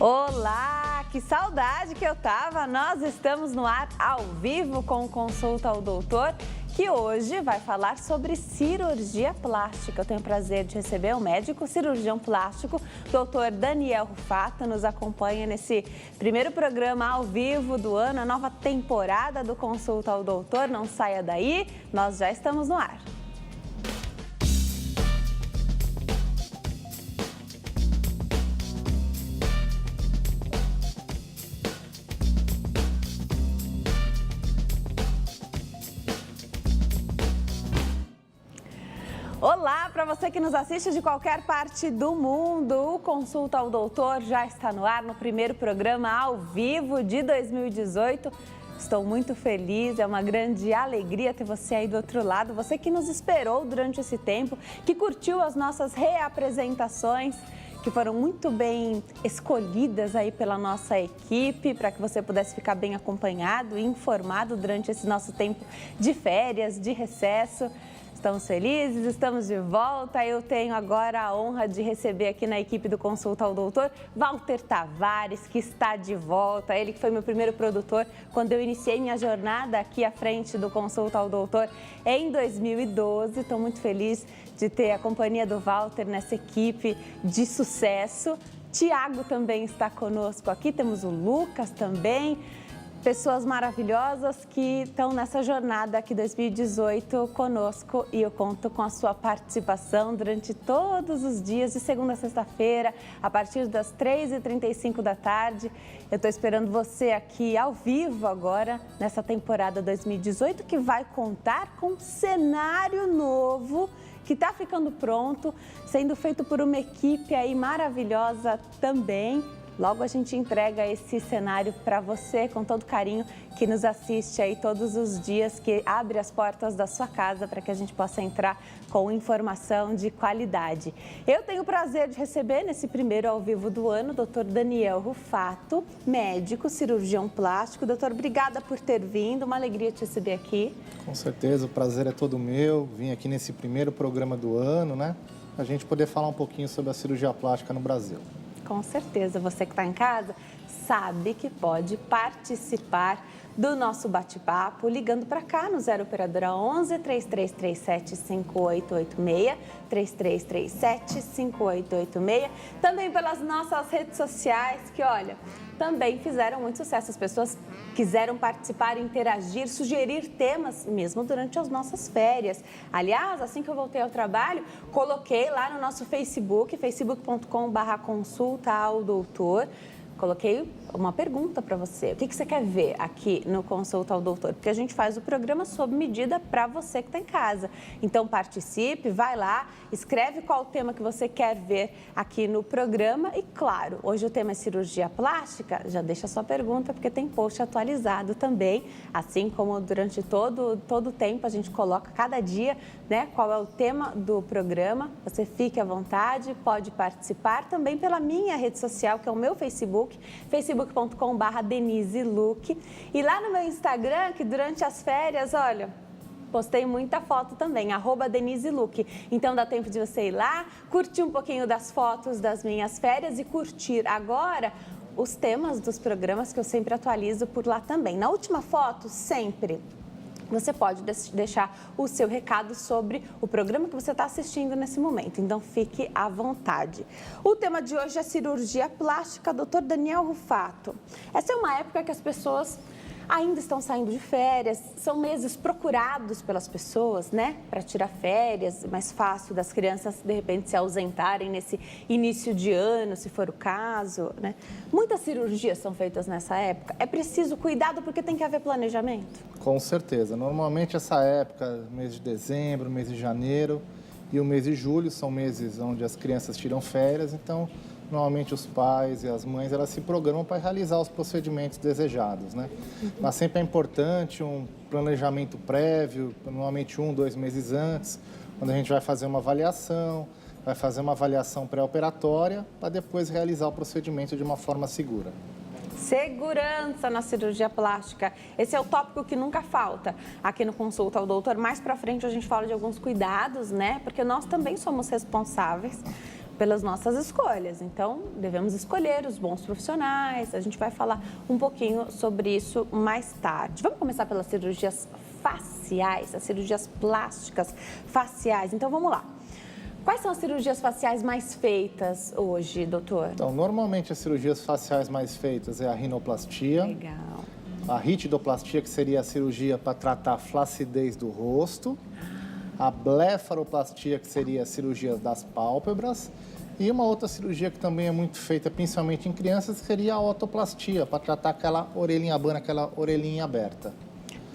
Olá, que saudade que eu tava! Nós estamos no ar ao vivo com Consulta ao Doutor, que hoje vai falar sobre cirurgia plástica. Eu tenho o prazer de receber o médico cirurgião plástico, Dr. Daniel Rufato, nos acompanha nesse primeiro programa ao vivo do ano, a nova temporada do Consulta ao Doutor. Não saia daí, nós já estamos no ar. Olá, para você que nos assiste de qualquer parte do mundo, o Consulta ao Doutor já está no ar no primeiro programa ao vivo de 2018. Estou muito feliz, é uma grande alegria ter você aí do outro lado, você que nos esperou durante esse tempo, que curtiu as nossas reapresentações, que foram muito bem escolhidas aí pela nossa equipe, para que você pudesse ficar bem acompanhado e informado durante esse nosso tempo de férias, de recesso. Estamos felizes, estamos de volta. Eu tenho agora a honra de receber aqui na equipe do Consulta ao Doutor, Walter Tavares, que está de volta. Ele que foi meu primeiro produtor quando eu iniciei minha jornada aqui à frente do Consulta ao Doutor em 2012. Estou muito feliz de ter a companhia do Walter nessa equipe de sucesso. Tiago também está conosco aqui, temos o Lucas também. Pessoas maravilhosas que estão nessa jornada aqui 2018 conosco e eu conto com a sua participação durante todos os dias, de segunda a sexta-feira, a partir das 3h35 da tarde. Eu estou esperando você aqui ao vivo agora, nessa temporada 2018, que vai contar com um cenário novo que está ficando pronto, sendo feito por uma equipe aí maravilhosa também. Logo a gente entrega esse cenário para você com todo carinho, que nos assiste aí todos os dias, que abre as portas da sua casa para que a gente possa entrar com informação de qualidade. Eu tenho o prazer de receber nesse primeiro ao vivo do ano o Dr. Daniel Rufato, médico, cirurgião plástico. Doutor, obrigada por ter vindo, uma alegria te receber aqui. Com certeza, o prazer é todo meu. Vim aqui nesse primeiro programa do ano, né? A gente poder falar um pouquinho sobre a cirurgia plástica no Brasil. Com certeza, você que está em casa sabe que pode participar do nosso bate-papo ligando para cá no 0 Operadora 11 3337 5886, 3337 5886, também pelas nossas redes sociais que, olha, também fizeram muito sucesso. As pessoas quiseram participar, interagir, sugerir temas mesmo durante as nossas férias. Aliás, assim que eu voltei ao trabalho, coloquei lá no nosso Facebook, facebook.com/consulta ao doutor. Coloquei uma pergunta para você. O que você quer ver aqui no Consulta ao Doutor? Porque a gente faz o programa sob medida para você que está em casa. Então, participe, vai lá, escreve qual o tema que você quer ver aqui no programa. E, claro, hoje o tema é cirurgia plástica. Já deixa a sua pergunta, porque tem post atualizado também. Assim como durante todo o tempo a gente coloca cada dia, né, qual é o tema do programa. Você fique à vontade, pode participar também pela minha rede social, que é o meu Facebook, facebook.com/Denise Luque. E lá no meu Instagram, que durante as férias, olha, postei muita foto também, @Denise Luque. Então dá tempo de você ir lá, curtir um pouquinho das fotos das minhas férias e curtir agora os temas dos programas que eu sempre atualizo por lá também. Na última foto, sempre você pode deixar o seu recado sobre o programa que você está assistindo nesse momento. Então, fique à vontade. O tema de hoje é cirurgia plástica, Dr. Daniel Rufato. Essa é uma época que as pessoas ainda estão saindo de férias, são meses procurados pelas pessoas, né? Para tirar férias, mais fácil das crianças, de repente, se ausentarem nesse início de ano, se for o caso, né? Muitas cirurgias são feitas nessa época. É preciso cuidado porque tem que haver planejamento. Com certeza. Normalmente essa época, mês de dezembro, mês de janeiro e o mês de julho, são meses onde as crianças tiram férias, então normalmente os pais e as mães, elas se programam para realizar os procedimentos desejados, né? Mas sempre é importante um planejamento prévio, normalmente 1-2 meses antes, quando a gente vai fazer uma avaliação pré-operatória, para depois realizar o procedimento de uma forma segura. Segurança na cirurgia plástica. Esse é o tópico que nunca falta aqui no Consulta ao Doutor. Mais pra frente a gente fala de alguns cuidados, né? Porque nós também somos responsáveis pelas nossas escolhas. Então, devemos escolher os bons profissionais. A gente vai falar um pouquinho sobre isso mais tarde. Vamos começar pelas cirurgias faciais, as cirurgias plásticas faciais. Então, vamos lá. Quais são as cirurgias faciais mais feitas hoje, doutor? Então, normalmente as cirurgias faciais mais feitas é a rinoplastia. Legal. A ritidoplastia, que seria a cirurgia para tratar a flacidez do rosto. A blefaroplastia, que seria a cirurgia das pálpebras. E uma outra cirurgia que também é muito feita, principalmente em crianças, seria a otoplastia, para tratar aquela orelhinha abana, aquela orelhinha aberta.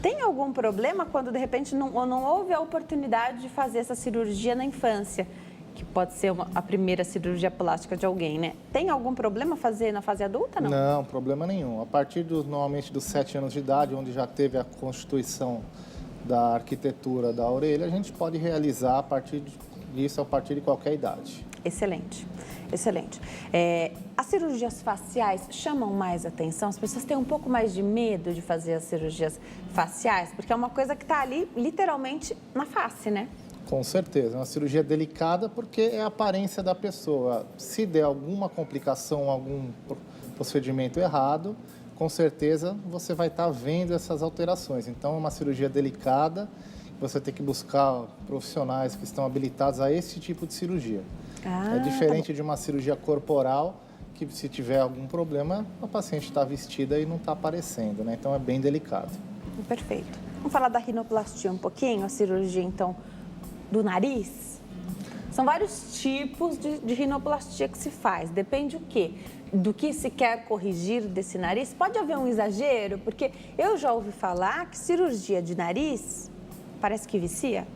Tem algum problema quando, de repente, não houve a oportunidade de fazer essa cirurgia na infância? Que pode ser a primeira cirurgia plástica de alguém, né? Tem algum problema fazer na fase adulta, não? Não, problema nenhum. A partir, normalmente, dos 7 anos de idade, onde já teve a constituição da arquitetura da orelha, a gente pode realizar a partir disso, a partir de qualquer idade. Excelente, excelente. As cirurgias faciais chamam mais atenção? As pessoas têm um pouco mais de medo de fazer as cirurgias faciais? Porque é uma coisa que está ali, literalmente, na face, né? Com certeza, é uma cirurgia delicada porque é a aparência da pessoa. Se der alguma complicação, algum procedimento errado, com certeza você vai estar vendo essas alterações. Então, é uma cirurgia delicada, você tem que buscar profissionais que estão habilitados a esse tipo de cirurgia. É diferente de uma cirurgia corporal, que se tiver algum problema, a paciente está vestida e não está aparecendo, né? Então, é bem delicado. Perfeito. Vamos falar da rinoplastia um pouquinho, a cirurgia, então, do nariz? São vários tipos de rinoplastia que se faz. Depende o quê? Do que se quer corrigir desse nariz. Pode haver um exagero, porque eu já ouvi falar que cirurgia de nariz parece que vicia.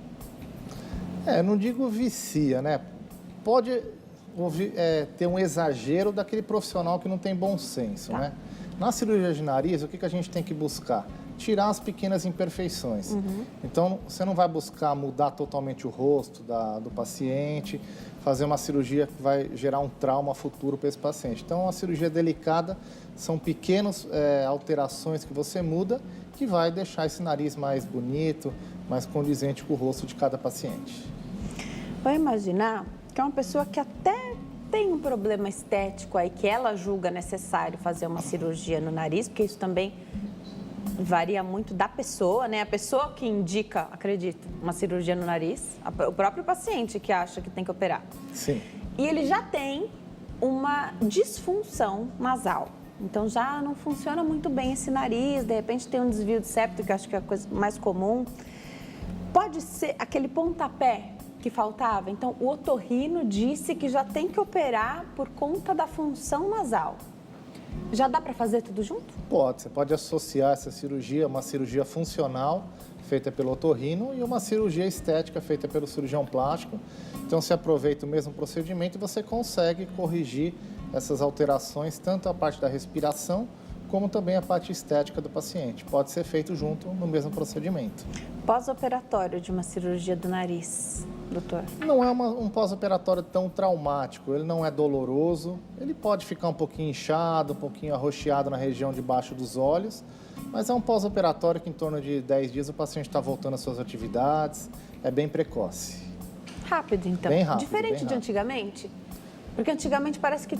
Não digo vicia, né? Pode ter um exagero daquele profissional que não tem bom senso, né? Na cirurgia de nariz, o que a gente tem que buscar? Tirar as pequenas imperfeições. Então, você não vai buscar mudar totalmente o rosto do paciente, fazer uma cirurgia que vai gerar um trauma futuro para esse paciente. Então, uma cirurgia delicada são pequenas alterações que você muda que vai deixar esse nariz mais bonito, mais condizente com o rosto de cada paciente. Vai imaginar que é uma pessoa que até tem um problema estético aí, que ela julga necessário fazer uma cirurgia no nariz, porque isso também varia muito da pessoa, né? A pessoa que indica, acredito, uma cirurgia no nariz, o próprio paciente que acha que tem que operar. Sim. E ele já tem uma disfunção nasal. Então, já não funciona muito bem esse nariz, de repente tem um desvio de septo, que eu acho que é a coisa mais comum. Pode ser aquele pontapé que faltava. Então, o otorrino disse que já tem que operar por conta da função nasal. Já dá para fazer tudo junto? Pode. Você pode associar essa cirurgia a uma cirurgia funcional feita pelo otorrino e uma cirurgia estética feita pelo cirurgião plástico. Então, você aproveita o mesmo procedimento e você consegue corrigir essas alterações, tanto a parte da respiração, como também a parte estética do paciente. Pode ser feito junto no mesmo procedimento. Pós-operatório de uma cirurgia do nariz, doutor? Não é um pós-operatório tão traumático, ele não é doloroso, ele pode ficar um pouquinho inchado, um pouquinho arroxeado na região de baixo dos olhos, mas é um pós-operatório que em torno de 10 dias o paciente está voltando às suas atividades, é bem precoce. Rápido, então. Bem rápido. Diferente bem de rápido. antigamente? Porque antigamente parece que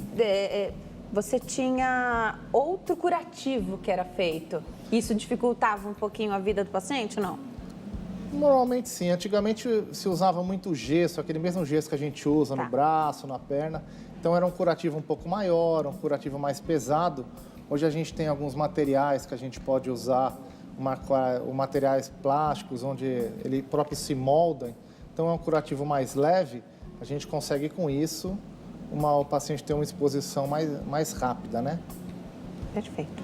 você tinha outro curativo que era feito. Isso dificultava um pouquinho a vida do paciente, não? Normalmente sim. Antigamente se usava muito gesso, aquele mesmo gesso que a gente usa no braço, na perna. Então era um curativo um pouco maior, um curativo mais pesado. Hoje a gente tem alguns materiais que a gente pode usar, materiais plásticos, onde ele próprio se molda. Então é um curativo mais leve. A gente consegue com isso o paciente ter uma exposição mais rápida, né? Perfeito.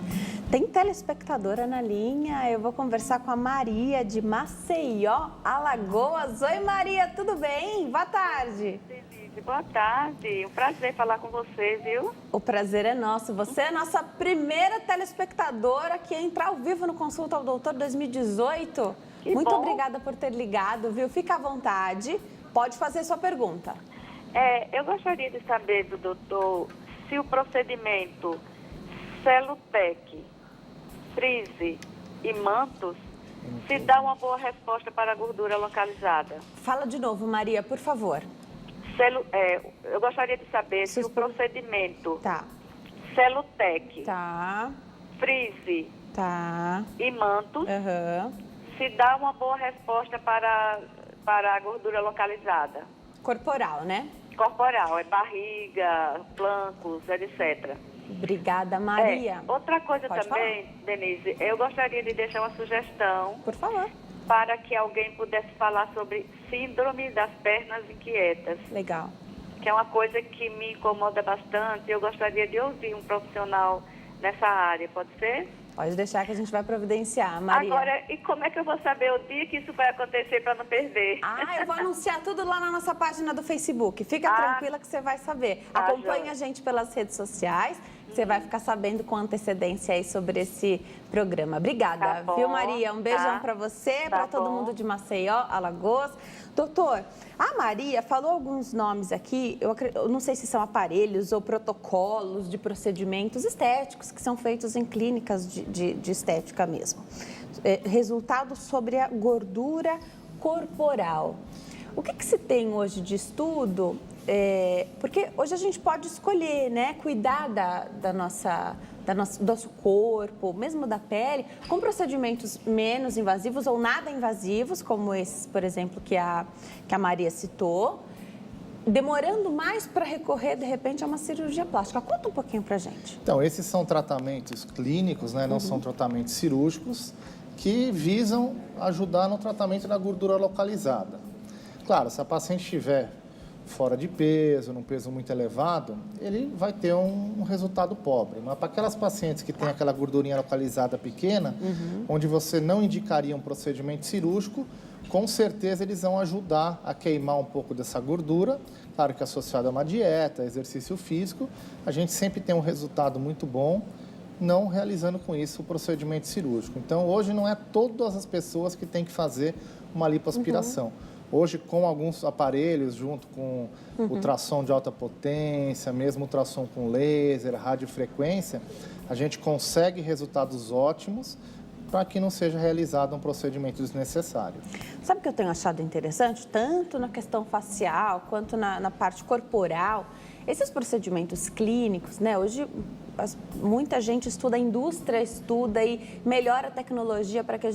Tem telespectadora na linha, eu vou conversar com a Maria de Maceió, Alagoas. Oi, Maria, tudo bem? Boa tarde. Denise, boa tarde. Um prazer falar com você, viu? O prazer é nosso. Você é a nossa primeira telespectadora que entra ao vivo no Consulta ao Doutor 2018. Que Muito bom. obrigada por ter ligado, viu? Fica à vontade, pode fazer sua pergunta. Eu gostaria de saber do doutor se o procedimento Celutec, Frise e Mantos se dá uma boa resposta para a gordura localizada. Fala de novo, Maria, por favor. Eu gostaria de saber se o procedimento Tá. Celutec, Tá. Freeze Tá. e Mantos Aham. se dá uma boa resposta para a gordura localizada. Corporal, né? Corporal, é barriga, flancos, etc. Obrigada, Maria. Outra coisa Pode também, Denise, eu gostaria de deixar uma sugestão Por favor. para que alguém pudesse falar sobre síndrome das pernas inquietas, Legal. que é uma coisa que me incomoda bastante. Eu gostaria de ouvir um profissional nessa área, pode ser? Pode deixar que a gente vai providenciar, Maria. Agora, e como é que eu vou saber o dia que isso vai acontecer para não perder? Eu vou anunciar tudo lá na nossa página do Facebook. Fica tranquila que você vai saber. Acompanhe joia. a gente pelas redes sociais. Você vai ficar sabendo com antecedência aí sobre esse programa. Obrigada, Tá bom, viu, Maria? Um beijão tá. para você, Tá para todo bom. mundo de Maceió, Alagoas. Doutor, a Maria falou alguns nomes aqui, eu não sei se são aparelhos ou protocolos de procedimentos estéticos que são feitos em clínicas de estética mesmo. Resultados sobre a gordura corporal. O que se tem hoje de estudo? Porque hoje a gente pode escolher, né, cuidar do nosso corpo, mesmo da pele, com procedimentos menos invasivos ou nada invasivos, como esses, por exemplo, que a Maria citou, demorando mais para recorrer, de repente, a uma cirurgia plástica. Conta um pouquinho para a gente. Então, esses são tratamentos clínicos, né? Não são tratamentos cirúrgicos, que visam ajudar no tratamento da gordura localizada. Claro, se a paciente estiver fora de peso, num peso muito elevado, ele vai ter um resultado pobre. Mas para aquelas pacientes que têm aquela gordurinha localizada pequena, onde você não indicaria um procedimento cirúrgico, com certeza eles vão ajudar a queimar um pouco dessa gordura. Claro que associado a uma dieta, exercício físico, a gente sempre tem um resultado muito bom, não realizando com isso o procedimento cirúrgico. Então, hoje não é todas as pessoas que têm que fazer uma lipoaspiração. Hoje, com alguns aparelhos, junto com ultrassom de alta potência, mesmo ultrassom com laser, radiofrequência, a gente consegue resultados ótimos para que não seja realizado um procedimento desnecessário. Sabe o que eu tenho achado interessante? Tanto na questão facial quanto na parte corporal, esses procedimentos clínicos, né? Hoje muita gente estuda, a indústria estuda e melhora a tecnologia para que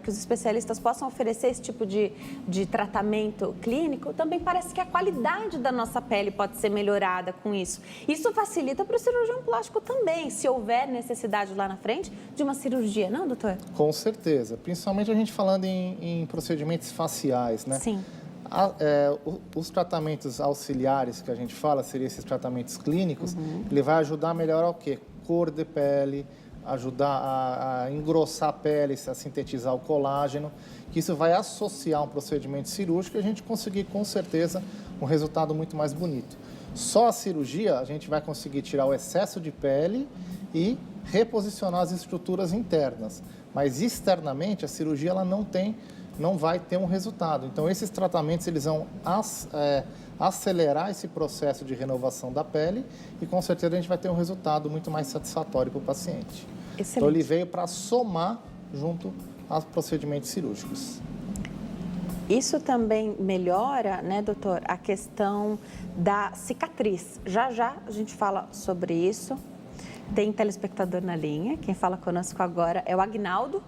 os especialistas possam oferecer esse tipo de tratamento clínico. Também parece que a qualidade da nossa pele pode ser melhorada com isso. Isso facilita para o cirurgião plástico também, se houver necessidade lá na frente de uma cirurgia, não, doutor? Com certeza, principalmente a gente falando em procedimentos faciais, né? Sim. Os tratamentos auxiliares que a gente fala, seriam esses tratamentos clínicos, ele vai ajudar a melhorar o quê? Cor de pele, ajudar a engrossar a pele, a sintetizar o colágeno, que isso vai associar um procedimento cirúrgico e a gente conseguir, com certeza, um resultado muito mais bonito. Só a cirurgia, a gente vai conseguir tirar o excesso de pele e reposicionar as estruturas internas, mas externamente a cirurgia ela não vai ter um resultado. Então, esses tratamentos eles vão acelerar esse processo de renovação da pele e, com certeza, a gente vai ter um resultado muito mais satisfatório para o paciente. Excelente. Então, ele veio para somar junto aos procedimentos cirúrgicos. Isso também melhora, né, doutor, a questão da cicatriz. Já a gente fala sobre isso. Tem telespectador na linha. Quem fala conosco agora é o Agnaldo.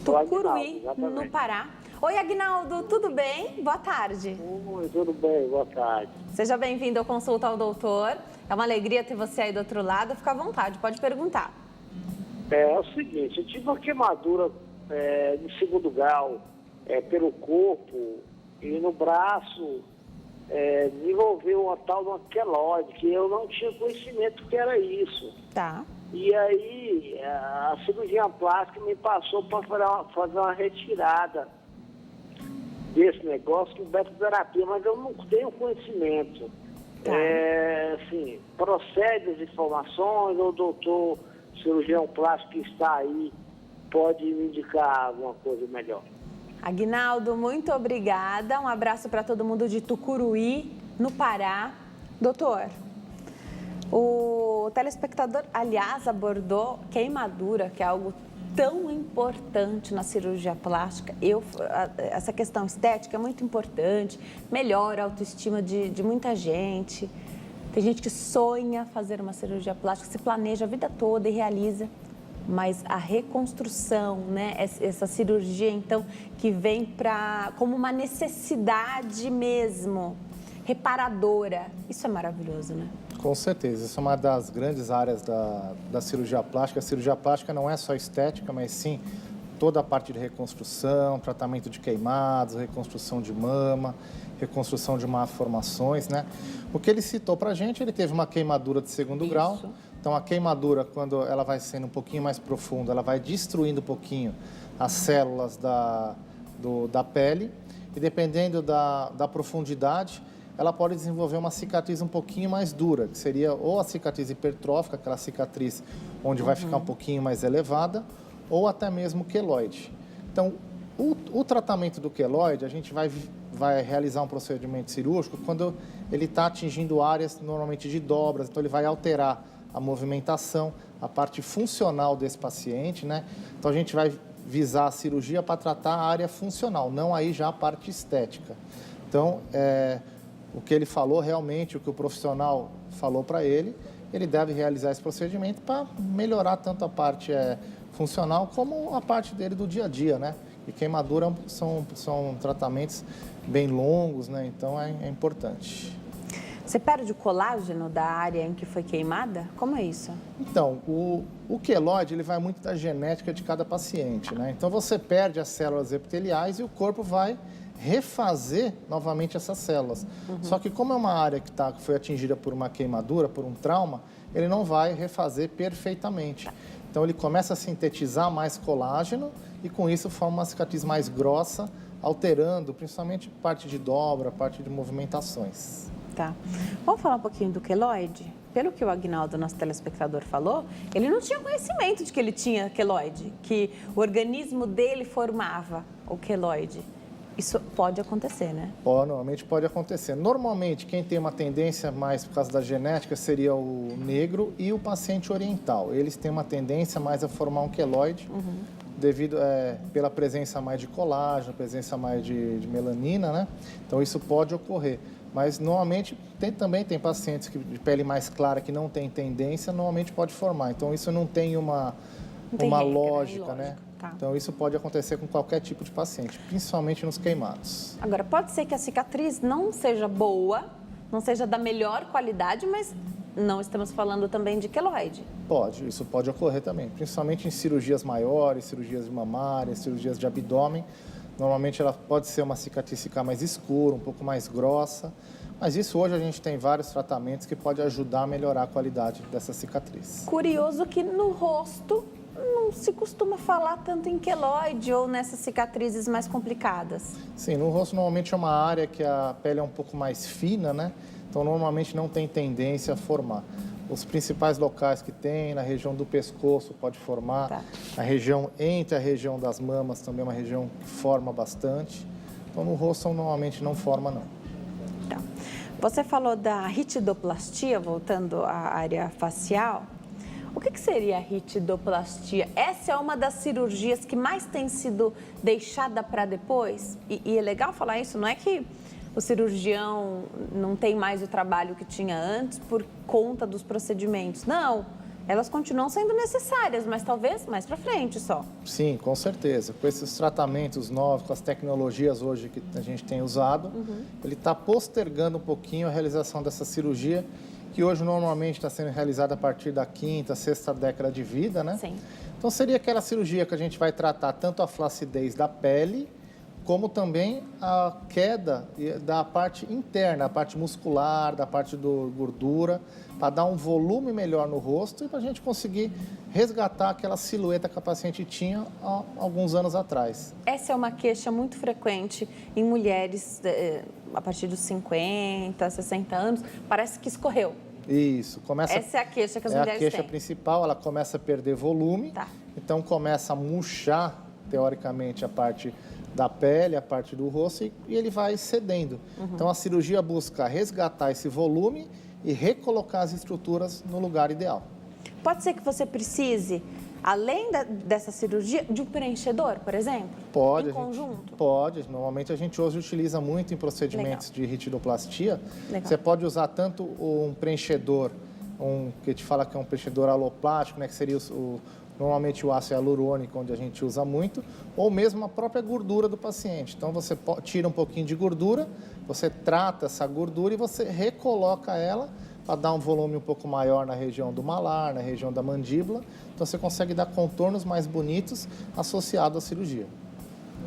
Tucuruí, no Pará. Oi, Agnaldo, tudo bem? Boa tarde. Oi, tudo bem, boa tarde. Seja bem-vindo ao Consulta ao Doutor. É uma alegria ter você aí do outro lado. Fica à vontade, pode perguntar. É o seguinte, eu tive uma queimadura no segundo grau pelo corpo e no braço desenvolveu uma tal de uma queloide, que eu não tinha conhecimento que era isso. Tá. E aí, a cirurgia plástica me passou para fazer uma retirada desse negócio, com betoterapia, mas eu não tenho conhecimento. Tá. Assim, procede as informações, ou o doutor cirurgião plástico que está aí pode me indicar alguma coisa melhor? Agnaldo, muito obrigada. Um abraço para todo mundo de Tucuruí, no Pará. Doutor, o telespectador, aliás, abordou queimadura, que é algo tão importante na cirurgia plástica. Essa questão estética é muito importante, melhora a autoestima de muita gente. Tem gente que sonha fazer uma cirurgia plástica, se planeja a vida toda e realiza. Mas a reconstrução, né? Essa cirurgia, então, que vem como uma necessidade mesmo, reparadora. Isso é maravilhoso, né? Com certeza, isso é uma das grandes áreas da cirurgia plástica. A cirurgia plástica não é só estética, mas sim toda a parte de reconstrução, tratamento de queimados, reconstrução de mama, reconstrução de malformações, né? O que ele citou para a gente, ele teve uma queimadura de segundo grau. Então, a queimadura, quando ela vai sendo um pouquinho mais profunda, ela vai destruindo um pouquinho as células da pele. E dependendo da profundidade, ela pode desenvolver uma cicatriz um pouquinho mais dura, que seria ou a cicatriz hipertrófica, aquela cicatriz onde vai ficar um pouquinho mais elevada, ou até mesmo o queloide. Então, o tratamento do queloide, a gente vai realizar um procedimento cirúrgico quando ele está atingindo áreas normalmente de dobras, então ele vai alterar a movimentação, a parte funcional desse paciente, né? Então a gente vai visar a cirurgia para tratar a área funcional, não aí já a parte estética. Então, o que ele falou realmente, o que o profissional falou para ele deve realizar esse procedimento para melhorar tanto a parte funcional como a parte dele do dia a dia, né? E queimadura são tratamentos bem longos, né? Então é importante. Você perde o colágeno da área em que foi queimada? Como é isso? Então, o queloide ele vai muito da genética de cada paciente, né? Então você perde as células epiteliais e o corpo vai refazer novamente essas células. Só que como é uma área que foi atingida por uma queimadura, por um trauma, ele não vai refazer perfeitamente. Então ele começa a sintetizar mais colágeno e com isso forma uma cicatriz mais grossa, alterando principalmente parte de dobra, parte de movimentações. Tá. Vamos falar um pouquinho do queloide? Pelo que o Aguinaldo, nosso telespectador, falou, ele não tinha conhecimento de que ele tinha queloide, que o organismo dele formava o queloide. Isso pode acontecer, né? Normalmente pode acontecer. Normalmente, quem tem uma tendência mais por causa da genética seria o negro e o paciente oriental. Eles têm uma tendência mais a formar um queloide, devido pela presença mais de colágeno, presença mais de melanina, né? Então, isso pode ocorrer. Mas, normalmente, também tem pacientes de pele mais clara que não tem tendência, normalmente pode formar. Então, isso não tem uma lógica, né? Tá. Então, isso pode acontecer com qualquer tipo de paciente, principalmente nos queimados. Agora, pode ser que a cicatriz não seja boa, não seja da melhor qualidade, mas não estamos falando também de queloide. Isso pode ocorrer também, principalmente em cirurgias maiores, cirurgias de mamária, cirurgias de abdômen. Normalmente ela pode ser uma cicatriz ficar mais escura, um pouco mais grossa, mas isso hoje a gente tem vários tratamentos que podem ajudar a melhorar a qualidade dessa cicatriz. Curioso que no rosto não se costuma falar tanto em queloide ou nessas cicatrizes mais complicadas. Sim, no rosto normalmente é uma área que a pele é um pouco mais fina, né? Então normalmente não tem tendência a formar. Os principais locais que tem, na região do pescoço pode formar, Tá. A região entre a região das mamas também é uma região que forma bastante. Então no rosto normalmente não forma não. Tá. Você falou da ritidoplastia, voltando à área facial. O que seria a ritidoplastia? Essa é uma das cirurgias que mais tem sido deixada para depois? E é legal falar isso, não é que o cirurgião não tem mais o trabalho que tinha antes por conta dos procedimentos. Não, elas continuam sendo necessárias, mas talvez mais para frente só. Sim, com certeza. Com esses tratamentos novos, com as tecnologias hoje que a gente tem usado, ele está postergando um pouquinho a realização dessa cirurgia, que hoje normalmente está sendo realizada a partir da 5ª, 6ª década de vida, né? Sim. Então seria aquela cirurgia que a gente vai tratar tanto a flacidez da pele, como também a queda da parte interna, a parte muscular, da parte do gordura, para dar um volume melhor no rosto e para a gente conseguir resgatar aquela silhueta que a paciente tinha há alguns anos atrás. Essa é uma queixa muito frequente em mulheres a partir dos 50, 60 anos, parece que escorreu. Isso, Essa é a queixa que as mulheres têm. É a queixa principal, ela começa a perder volume, Tá. Então começa a murchar, teoricamente, a parte da pele, a parte do rosto, e ele vai cedendo. Então a cirurgia busca resgatar esse volume e recolocar as estruturas no lugar ideal. Pode ser que você precise além dessa cirurgia, de um preenchedor, por exemplo? Pode. Em conjunto? Pode. Normalmente a gente hoje utiliza muito em procedimentos de ritidoplastia. Legal. Você pode usar tanto um preenchedor, que te fala que é um preenchedor aloplástico, né, que seria normalmente o ácido hialurônico, onde a gente usa muito, ou mesmo a própria gordura do paciente. Então, você tira um pouquinho de gordura, você trata essa gordura e você recoloca ela para dar um volume um pouco maior na região do malar, na região da mandíbula. Então, você consegue dar contornos mais bonitos associados à cirurgia.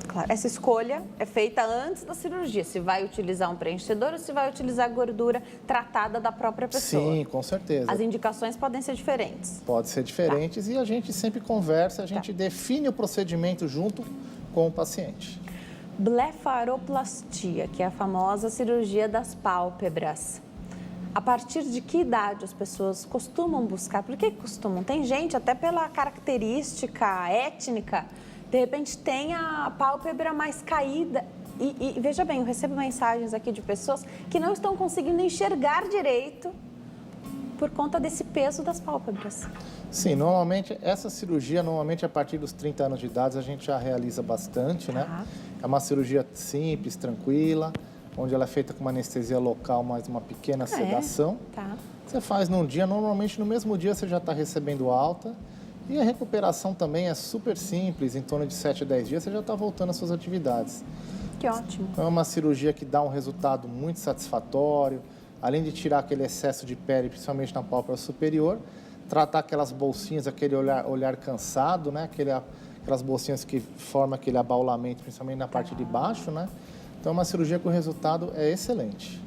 Claro, essa escolha é feita antes da cirurgia, se vai utilizar um preenchedor ou se vai utilizar gordura tratada da própria pessoa. Sim, com certeza. As indicações podem ser diferentes. Pode ser diferentes e a gente sempre conversa, a gente define o procedimento junto com o paciente. Blefaroplastia, que é a famosa cirurgia das pálpebras. A partir de que idade as pessoas costumam buscar? Por que costumam? Tem gente, até pela característica étnica, de repente tem a pálpebra mais caída. E veja bem, eu recebo mensagens aqui de pessoas que não estão conseguindo enxergar direito por conta desse peso das pálpebras. Sim, normalmente, essa cirurgia, a partir dos 30 anos de idade, a gente já realiza bastante, né? É uma cirurgia simples, tranquila, onde ela é feita com uma anestesia local, mais uma pequena sedação. Você faz num dia, normalmente no mesmo dia você já está recebendo alta. E a recuperação também é super simples, em torno de 7 a 10 dias você já está voltando às suas atividades. Que ótimo. Então é uma cirurgia que dá um resultado muito satisfatório, além de tirar aquele excesso de pele, principalmente na pálpebra superior, tratar aquelas bolsinhas, aquele olhar cansado, né? Aquelas bolsinhas que formam aquele abaulamento, principalmente na parte de baixo, né? Então é uma cirurgia que o resultado é excelente.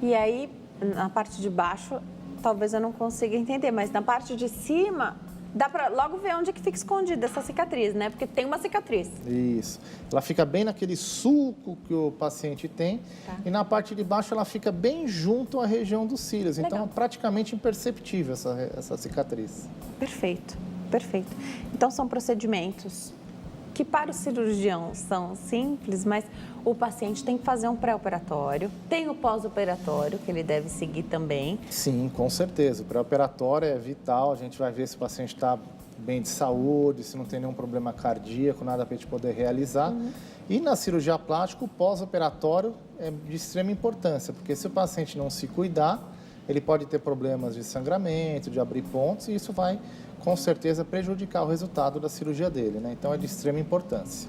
E aí, na parte de baixo, talvez eu não consiga entender, mas na parte de cima, dá para logo ver onde é que fica escondida essa cicatriz, né? Porque tem uma cicatriz. Isso. Ela fica bem naquele sulco que o paciente tem. E na parte de baixo ela fica bem junto à região dos cílios. Legal. Então é praticamente imperceptível essa cicatriz. Perfeito, perfeito. Então são procedimentos que para o cirurgião são simples, mas o paciente tem que fazer um pré-operatório, tem o pós-operatório que ele deve seguir também. Sim, com certeza. O pré-operatório é vital, a gente vai ver se o paciente está bem de saúde, se não tem nenhum problema cardíaco, nada para a gente poder realizar. E na cirurgia plástica, o pós-operatório é de extrema importância, porque se o paciente não se cuidar, ele pode ter problemas de sangramento, de abrir pontos, e isso vai, com certeza, prejudicar o resultado da cirurgia dele, né? Então, é de extrema importância.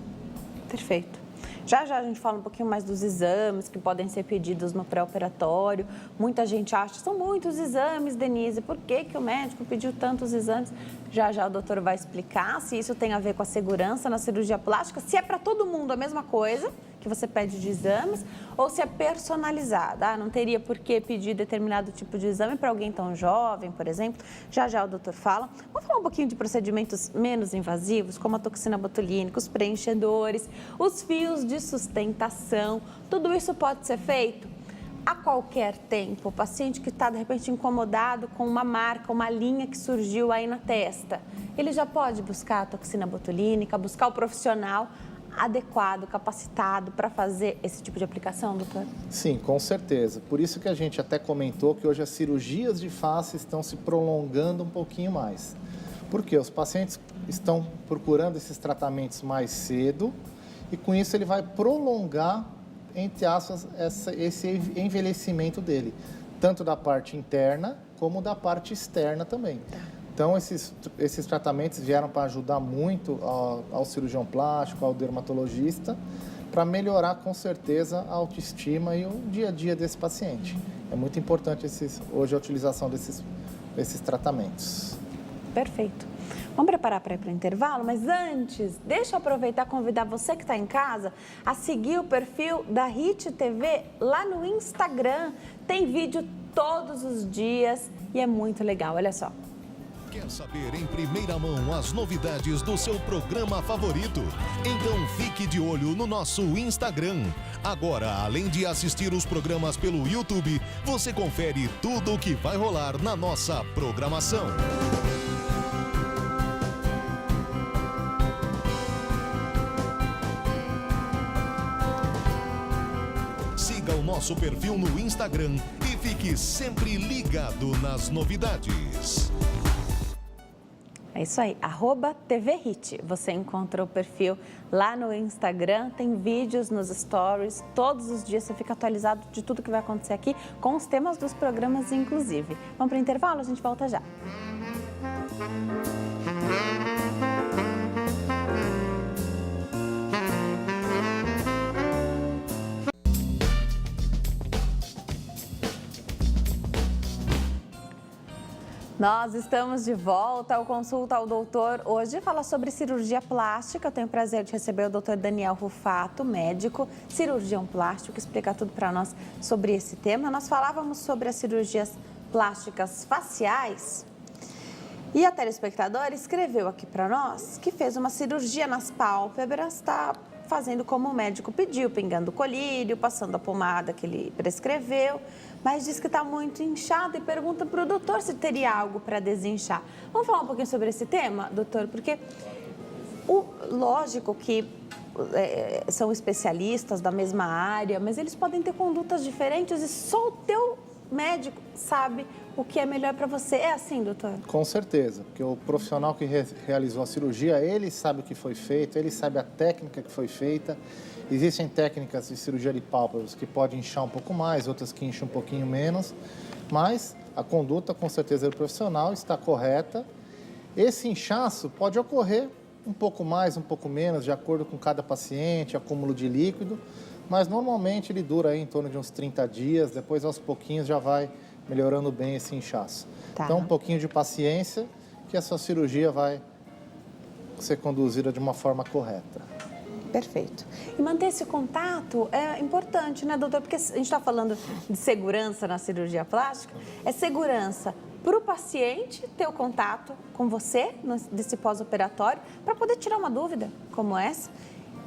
Perfeito. Já já a gente fala um pouquinho mais dos exames que podem ser pedidos no pré-operatório. Muita gente acha, são muitos exames, Denise, por que o médico pediu tantos exames? Já já o doutor vai explicar se isso tem a ver com a segurança na cirurgia plástica, se é para todo mundo a mesma coisa que você pede de exames, ou se é personalizada. Não teria por que pedir determinado tipo de exame para alguém tão jovem, por exemplo. Já já o doutor fala. Vamos falar um pouquinho de procedimentos menos invasivos, como a toxina botulínica, os preenchedores, os fios de sustentação. Tudo isso pode ser feito a qualquer tempo. O paciente que está, de repente, incomodado com uma marca, uma linha que surgiu aí na testa, ele já pode buscar a toxina botulínica, buscar o profissional adequado, capacitado para fazer esse tipo de aplicação, doutor? Sim, com certeza. Por isso que a gente até comentou que hoje as cirurgias de face estão se prolongando um pouquinho mais. Porque os pacientes estão procurando esses tratamentos mais cedo e com isso ele vai prolongar, entre aspas, esse envelhecimento dele, tanto da parte interna como da parte externa também. Então, esses tratamentos vieram para ajudar muito ao cirurgião plástico, ao dermatologista, para melhorar, com certeza, a autoestima e o dia a dia desse paciente. É muito importante hoje a utilização desses tratamentos. Perfeito. Vamos preparar para ir para o intervalo, mas antes, deixa eu aproveitar e convidar você que está em casa a seguir o perfil da HIT TV lá no Instagram. Tem vídeo todos os dias e é muito legal, olha só. Quer saber em primeira mão as novidades do seu programa favorito? Então fique de olho no nosso Instagram. Agora, além de assistir os programas pelo YouTube, você confere tudo o que vai rolar na nossa programação. Siga o nosso perfil no Instagram e fique sempre ligado nas novidades. É É isso aí, @TVHit. Você encontra o perfil lá no Instagram, tem vídeos nos stories, todos os dias você fica atualizado de tudo que vai acontecer aqui, com os temas dos programas, inclusive. Vamos para o intervalo, a gente volta já. Nós estamos de volta ao Consulta ao Doutor. Hoje fala sobre cirurgia plástica. Eu tenho o prazer de receber o doutor Daniel Rufato, médico, cirurgião plástico, que explica tudo para nós sobre esse tema. Nós falávamos sobre as cirurgias plásticas faciais e a telespectadora escreveu aqui para nós que fez uma cirurgia nas pálpebras, está fazendo como o médico pediu, pingando colírio, passando a pomada que ele prescreveu, mas diz que está muito inchado e pergunta para o doutor se teria algo para desinchar. Vamos falar um pouquinho sobre esse tema, doutor? Porque lógico que são especialistas da mesma área, mas eles podem ter condutas diferentes e só o teu médico sabe o que é melhor para você. É assim, doutor? Com certeza, porque o profissional que realizou a cirurgia, ele sabe o que foi feito, ele sabe a técnica que foi feita. Existem técnicas de cirurgia de pálpebras que podem inchar um pouco mais, outras que incham um pouquinho menos, mas a conduta, com certeza, do profissional está correta. Esse inchaço pode ocorrer um pouco mais, um pouco menos, de acordo com cada paciente, acúmulo de líquido, mas normalmente ele dura aí em torno de uns 30 dias, depois aos pouquinhos já vai melhorando bem esse inchaço. Tá. Então, um pouquinho de paciência, que a sua cirurgia vai ser conduzida de uma forma correta. Perfeito. E manter esse contato é importante, né, doutor? Porque a gente está falando de segurança na cirurgia plástica, é segurança para o paciente ter o contato com você nesse pós-operatório, para poder tirar uma dúvida como essa,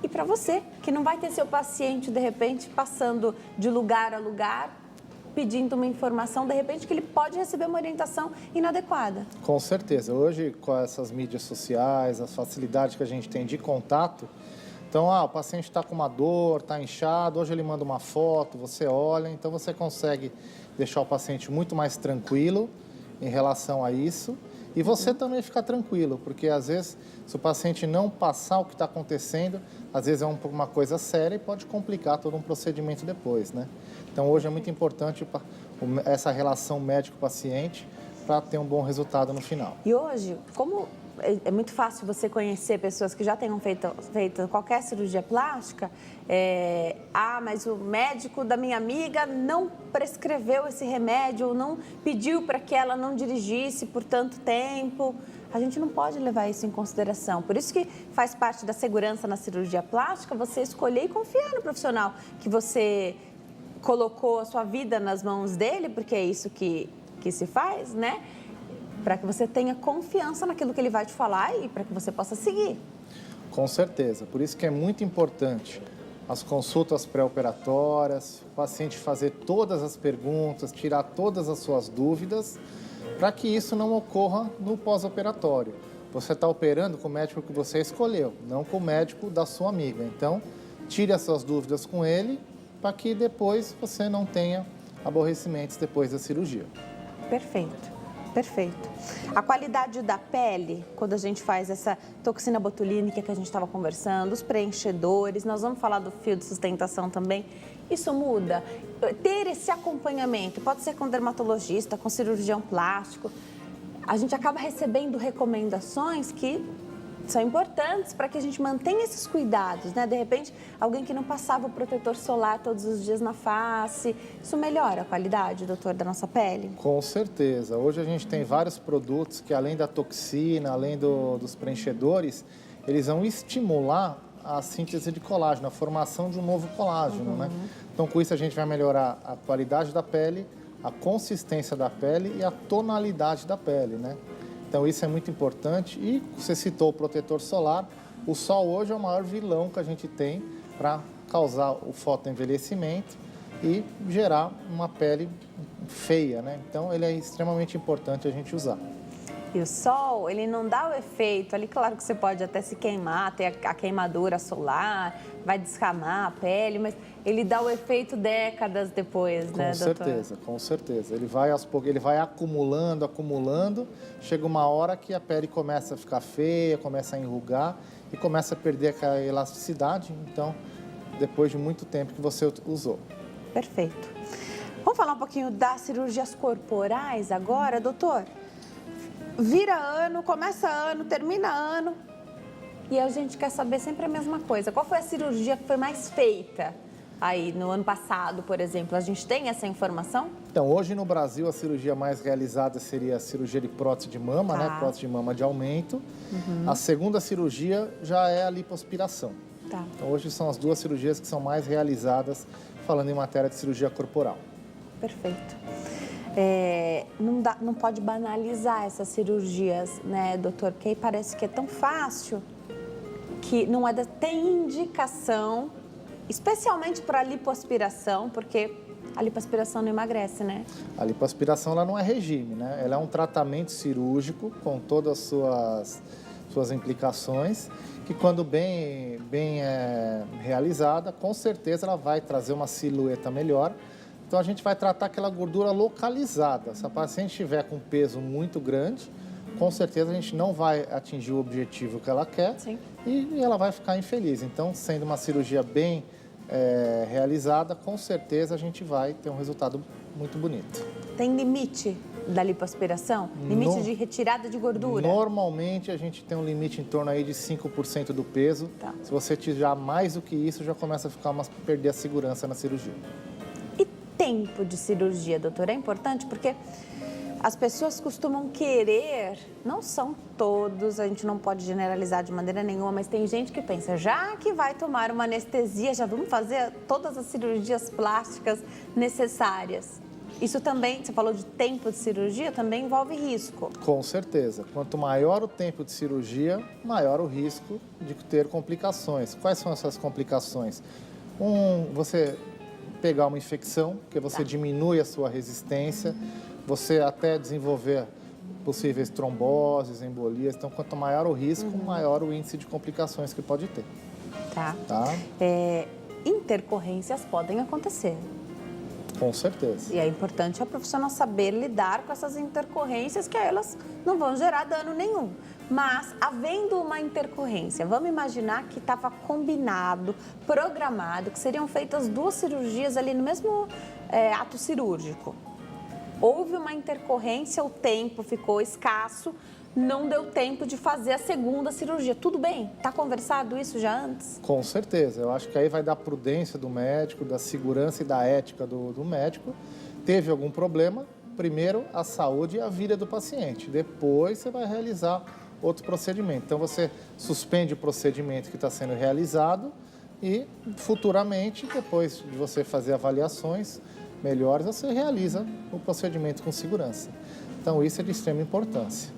e para você, que não vai ter seu paciente, de repente, passando de lugar a lugar, pedindo uma informação, de repente, que ele pode receber uma orientação inadequada. Com certeza. Hoje, com essas mídias sociais, as facilidades que a gente tem de contato, então, o paciente está com uma dor, está inchado, hoje ele manda uma foto, você olha, então você consegue deixar o paciente muito mais tranquilo em relação a isso e você também ficar tranquilo, porque às vezes, se o paciente não passar o que está acontecendo, às vezes é uma coisa séria e pode complicar todo um procedimento depois, né? Então, hoje é muito importante essa relação médico-paciente para ter um bom resultado no final. E hoje, como é muito fácil você conhecer pessoas que já tenham feito qualquer cirurgia plástica, mas o médico da minha amiga não prescreveu esse remédio, ou não pediu para que ela não dirigisse por tanto tempo. A gente não pode levar isso em consideração. Por isso que faz parte da segurança na cirurgia plástica você escolher e confiar no profissional que você colocou a sua vida nas mãos dele, porque é isso que se faz, né? Para que você tenha confiança naquilo que ele vai te falar e para que você possa seguir. Com certeza. Por isso que é muito importante as consultas pré-operatórias, o paciente fazer todas as perguntas, tirar todas as suas dúvidas, para que isso não ocorra no pós-operatório. Você está operando com o médico que você escolheu, não com o médico da sua amiga. Então, tire as suas dúvidas com ele, para que depois você não tenha aborrecimentos depois da cirurgia. Perfeito. Perfeito. A qualidade da pele, quando a gente faz essa toxina botulínica que a gente estava conversando, os preenchedores, nós vamos falar do fio de sustentação também, isso muda? Ter esse acompanhamento, pode ser com dermatologista, com cirurgião plástico, a gente acaba recebendo recomendações que são importantes para que a gente mantenha esses cuidados, né? De repente, alguém que não passava o protetor solar todos os dias na face, isso melhora a qualidade, doutor, da nossa pele? Com certeza. Hoje a gente tem vários produtos que, além da toxina, além dos preenchedores, eles vão estimular a síntese de colágeno, a formação de um novo colágeno, né? Então, com isso, a gente vai melhorar a qualidade da pele, a consistência da pele e a tonalidade da pele, né? Então, isso é muito importante. E você citou o protetor solar. O sol hoje é o maior vilão que a gente tem para causar o fotoenvelhecimento e gerar uma pele feia, né? Então, ele é extremamente importante a gente usar. E o sol, ele não dá o efeito ali, claro que você pode até se queimar, ter a queimadura solar, vai descamar a pele, mas ele dá o efeito décadas depois, né, doutor? Com certeza. Ele vai aos poucos, ele vai acumulando, chega uma hora que a pele começa a ficar feia, começa a enrugar e começa a perder aquela elasticidade, então, depois de muito tempo que você usou. Perfeito. Vamos falar um pouquinho das cirurgias corporais agora, doutor? Vira ano, começa ano, termina ano e a gente quer saber sempre a mesma coisa. Qual foi a cirurgia que foi mais feita aí no ano passado, por exemplo? A gente tem essa informação? Então, hoje no Brasil, a cirurgia mais realizada seria a cirurgia de prótese de mama, né? Prótese de mama de aumento. A segunda cirurgia já é a lipoaspiração. Tá. Então, hoje são as duas cirurgias que são mais realizadas, falando em matéria de cirurgia corporal. Perfeito. Não pode banalizar essas cirurgias, né, doutor? Porque aí parece que é tão fácil que não é tem indicação, especialmente para lipoaspiração, porque a lipoaspiração não emagrece, né? A lipoaspiração ela não é regime, né? Ela é um tratamento cirúrgico com todas as suas implicações, que quando bem realizada, com certeza ela vai trazer uma silhueta melhor. Então, a gente vai tratar aquela gordura localizada. Se a paciente estiver com peso muito grande, com certeza a gente não vai atingir o objetivo que ela quer. Sim. E ela vai ficar infeliz. Então, sendo uma cirurgia bem realizada, com certeza a gente vai ter um resultado muito bonito. Tem limite da lipoaspiração? Limite de retirada de gordura? Normalmente, a gente tem um limite em torno aí de 5% do peso. Tá. Se você tirar mais do que isso, já começa a perder a segurança na cirurgia. Tempo de cirurgia, doutor, é importante porque as pessoas costumam querer, não são todos, a gente não pode generalizar de maneira nenhuma, mas tem gente que pensa, já que vai tomar uma anestesia, já vamos fazer todas as cirurgias plásticas necessárias. Isso também, você falou de tempo de cirurgia, também envolve risco. Com certeza. Quanto maior o tempo de cirurgia, maior o risco de ter complicações. Quais são essas complicações? Você pegar uma infecção, porque você diminui a sua resistência, você até desenvolver possíveis tromboses, embolias. Então, quanto maior o risco, maior o índice de complicações que pode ter. Tá. Tá? Intercorrências podem acontecer. Com certeza. E é importante a profissional saber lidar com essas intercorrências, que elas não vão gerar dano nenhum. Mas, havendo uma intercorrência, vamos imaginar que estava combinado, programado, que seriam feitas duas cirurgias ali no mesmo ato cirúrgico. Houve uma intercorrência, o tempo ficou escasso, não deu tempo de fazer a segunda cirurgia. Tudo bem? Está conversado isso já antes? Com certeza. Eu acho que aí vai da prudência do médico, da segurança e da ética do médico. Teve algum problema, primeiro a saúde e a vida do paciente. Depois você vai realizar outro procedimento. Então, você suspende o procedimento que está sendo realizado e, futuramente, depois de você fazer avaliações melhores, você realiza o procedimento com segurança. Então, isso é de extrema importância.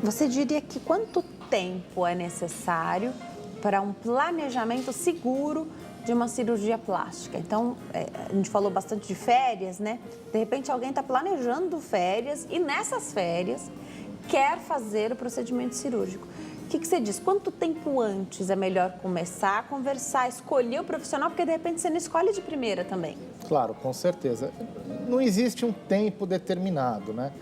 Você diria que quanto tempo é necessário para um planejamento seguro de uma cirurgia plástica? Então, a gente falou bastante de férias, né? De repente, alguém está planejando férias e nessas férias quer fazer o procedimento cirúrgico. O que você diz? Quanto tempo antes é melhor começar a conversar, escolher o profissional? Porque, de repente, você não escolhe de primeira também. Claro, com certeza. Não existe um tempo determinado, né?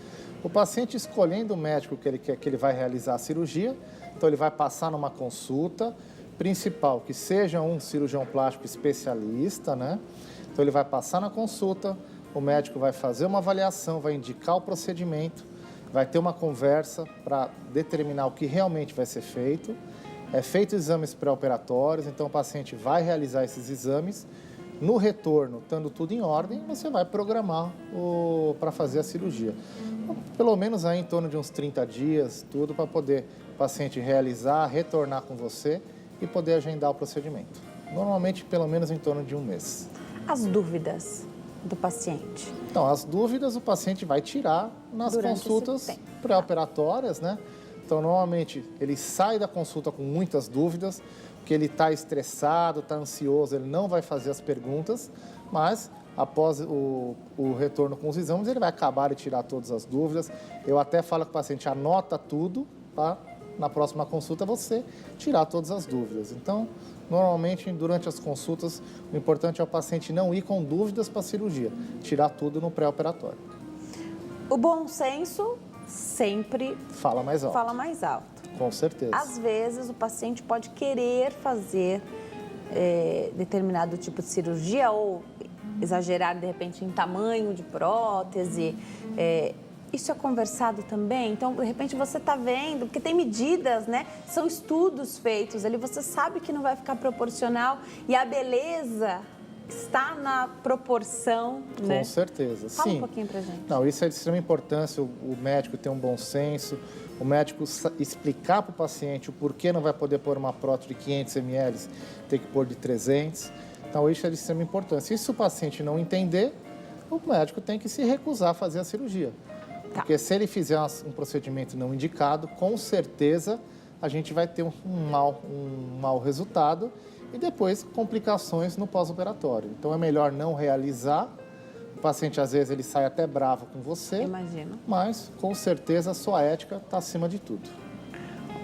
O paciente escolhendo o médico que ele quer, que ele vai realizar a cirurgia, então ele vai passar numa consulta principal, que seja um cirurgião plástico especialista, né? Então ele vai passar na consulta, o médico vai fazer uma avaliação, vai indicar o procedimento, vai ter uma conversa para determinar o que realmente vai ser feito. É feito exames pré-operatórios, então o paciente vai realizar esses exames. No retorno, estando tudo em ordem, você vai programar para fazer a cirurgia. Pelo menos aí em torno de uns 30 dias, tudo para poder o paciente realizar, retornar com você e poder agendar o procedimento. Normalmente, pelo menos em torno de um mês. As dúvidas do paciente? Então, as dúvidas o paciente vai tirar nas consultas pré-operatórias, né? Então, normalmente, ele sai da consulta com muitas dúvidas, porque ele está estressado, está ansioso, ele não vai fazer as perguntas, mas após o retorno com os exames, ele vai acabar de tirar todas as dúvidas. Eu até falo com o paciente, anota tudo, tá? Na próxima consulta você tirar todas as dúvidas. Então, normalmente, durante as consultas, o importante é o paciente não ir com dúvidas para a cirurgia, tirar tudo no pré-operatório. O bom senso sempre Fala mais alto. fala mais alto. Com certeza. Às vezes, o paciente pode querer fazer determinado tipo de cirurgia ou exagerar, de repente, em tamanho de prótese. Isso é conversado também? Então, de repente, você está vendo, porque tem medidas, né? São estudos feitos ali, você sabe que não vai ficar proporcional e a beleza está na proporção, né? Com certeza, Fala sim. um pouquinho pra gente. Não, isso é de extrema importância, o médico ter um bom senso, o médico explicar para o paciente o porquê não vai poder pôr uma prótese de 500 ml, tem que pôr de 300. Então, isso é de extrema importância. E se o paciente não entender, o médico tem que se recusar a fazer a cirurgia. Tá. Porque se ele fizer um procedimento não indicado, com certeza a gente vai ter um mau resultado e depois complicações no pós-operatório. Então é melhor não realizar. O paciente, às vezes, ele sai até bravo com você. Imagino. Mas, com certeza, a sua ética está acima de tudo.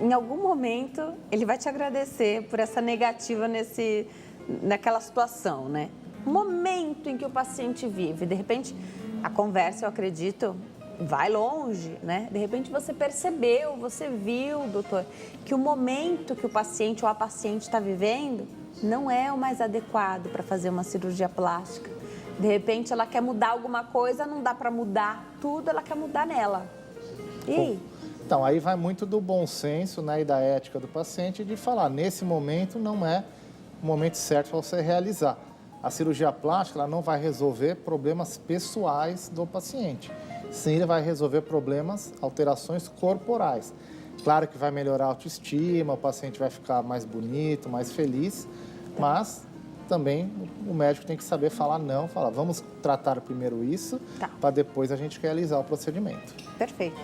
Em algum momento, ele vai te agradecer por essa negativa naquela situação, né? O momento em que o paciente vive, de repente, a conversa, eu acredito, vai longe, né? De repente você percebeu, você viu, doutor, que o momento que o paciente ou a paciente está vivendo não é o mais adequado para fazer uma cirurgia plástica. De repente ela quer mudar alguma coisa, não dá para mudar tudo, ela quer mudar nela. E aí? Então, aí vai muito do bom senso, né, e da ética do paciente de falar, nesse momento não é o momento certo para você realizar. A cirurgia plástica ela não vai resolver problemas pessoais do paciente. Sim, ele vai resolver problemas, alterações corporais. Claro que vai melhorar a autoestima, o paciente vai ficar mais bonito, mais feliz, mas também o médico tem que saber falar não, falar vamos tratar primeiro isso, para depois a gente realizar o procedimento. Perfeito.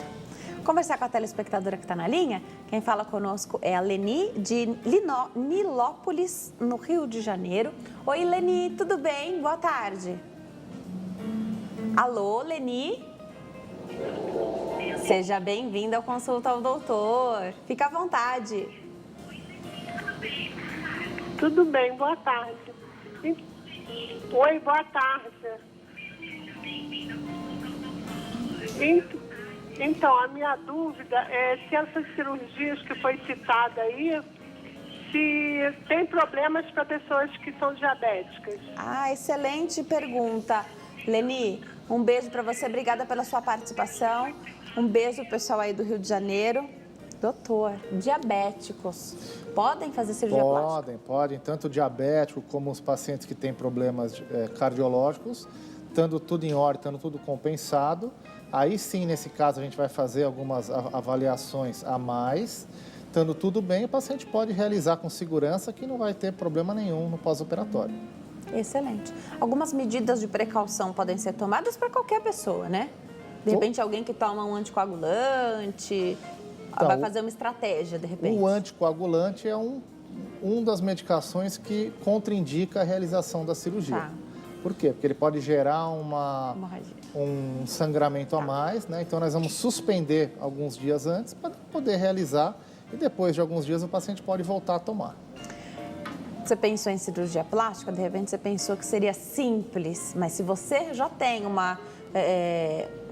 Conversar com a telespectadora que está na linha, quem fala conosco é a Leni, de Nilópolis, no Rio de Janeiro. Oi, Leni, tudo bem? Boa tarde. Alô, Leni? Seja bem-vinda ao Consulta ao Doutor. Fica à vontade. Tudo bem, boa tarde. Oi, boa tarde. Então, a minha dúvida é se essas cirurgias que foi citada aí, se tem problemas para pessoas que são diabéticas. Ah, excelente pergunta, Leni. Um beijo para você, obrigada pela sua participação. Um beijo, pessoal aí do Rio de Janeiro. Doutor, diabéticos podem fazer cirurgia plástica? Podem, tanto diabético como os pacientes que têm problemas cardiológicos, estando tudo em ordem, estando tudo compensado. Aí sim, nesse caso, a gente vai fazer algumas avaliações a mais. Estando tudo bem, o paciente pode realizar com segurança que não vai ter problema nenhum no pós-operatório. Excelente. Algumas medidas de precaução podem ser tomadas para qualquer pessoa, né? De repente, alguém que toma um anticoagulante, então, vai fazer uma estratégia, de repente. O anticoagulante é um das medicações que contraindica a realização da cirurgia. Tá. Por quê? Porque ele pode gerar Hemorragia. um sangramento a mais, né? Então, nós vamos suspender alguns dias antes para poder realizar e depois de alguns dias o paciente pode voltar a tomar. Você pensou em cirurgia plástica, de repente você pensou que seria simples, mas se você já tem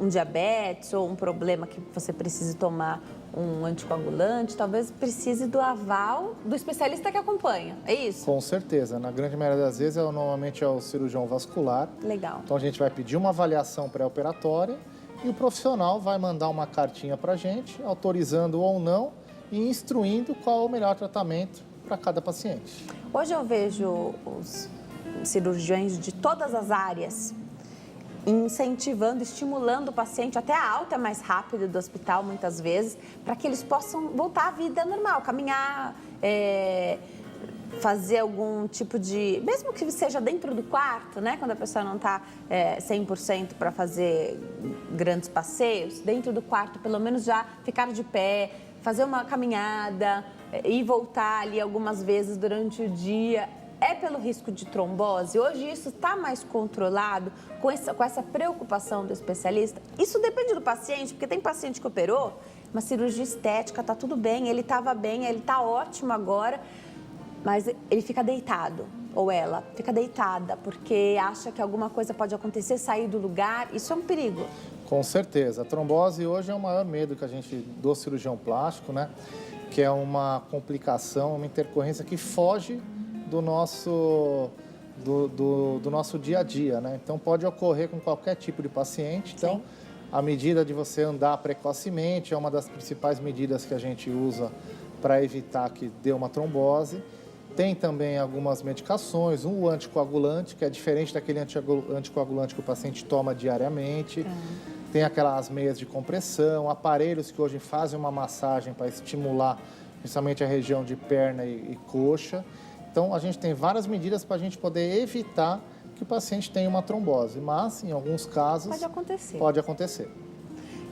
um diabetes ou um problema que você precise tomar um anticoagulante, talvez precise do aval do especialista que acompanha, é isso? Com certeza. Na grande maioria das vezes, normalmente é o cirurgião vascular. Legal. Então, a gente vai pedir uma avaliação pré-operatória e o profissional vai mandar uma cartinha para a gente, autorizando ou não e instruindo qual é o melhor tratamento para cada paciente. Hoje eu vejo os cirurgiões de todas as áreas incentivando, estimulando o paciente, até a alta mais rápida do hospital, muitas vezes, para que eles possam voltar à vida normal, caminhar, fazer algum tipo de... Mesmo que seja dentro do quarto, né? Quando a pessoa não está 100% para fazer grandes passeios, dentro do quarto, pelo menos já ficar de pé, fazer uma caminhada e voltar ali algumas vezes durante o dia. É é pelo risco de trombose? Hoje isso está mais controlado com essa preocupação do especialista? Isso depende do paciente, porque tem paciente que operou uma cirurgia estética, tá tudo bem, ele estava bem, ele está ótimo agora, mas ele fica deitado, ou ela fica deitada, porque acha que alguma coisa pode acontecer, sair do lugar, isso é um perigo. Com certeza. A trombose hoje é o maior medo que a gente do cirurgião plástico, né? Que é uma complicação, uma intercorrência que foge do nosso dia a dia, né? Então pode ocorrer com qualquer tipo de paciente. Então, sim, a medida de você andar precocemente é uma das principais medidas que a gente usa para evitar que dê uma trombose. Tem também algumas medicações, o anticoagulante, que é diferente daquele anticoagulante que o paciente toma diariamente. Tem aquelas meias de compressão, aparelhos que hoje fazem uma massagem para estimular principalmente a região de perna e coxa. Então, a gente tem várias medidas para a gente poder evitar que o paciente tenha uma trombose, mas em alguns casos pode acontecer.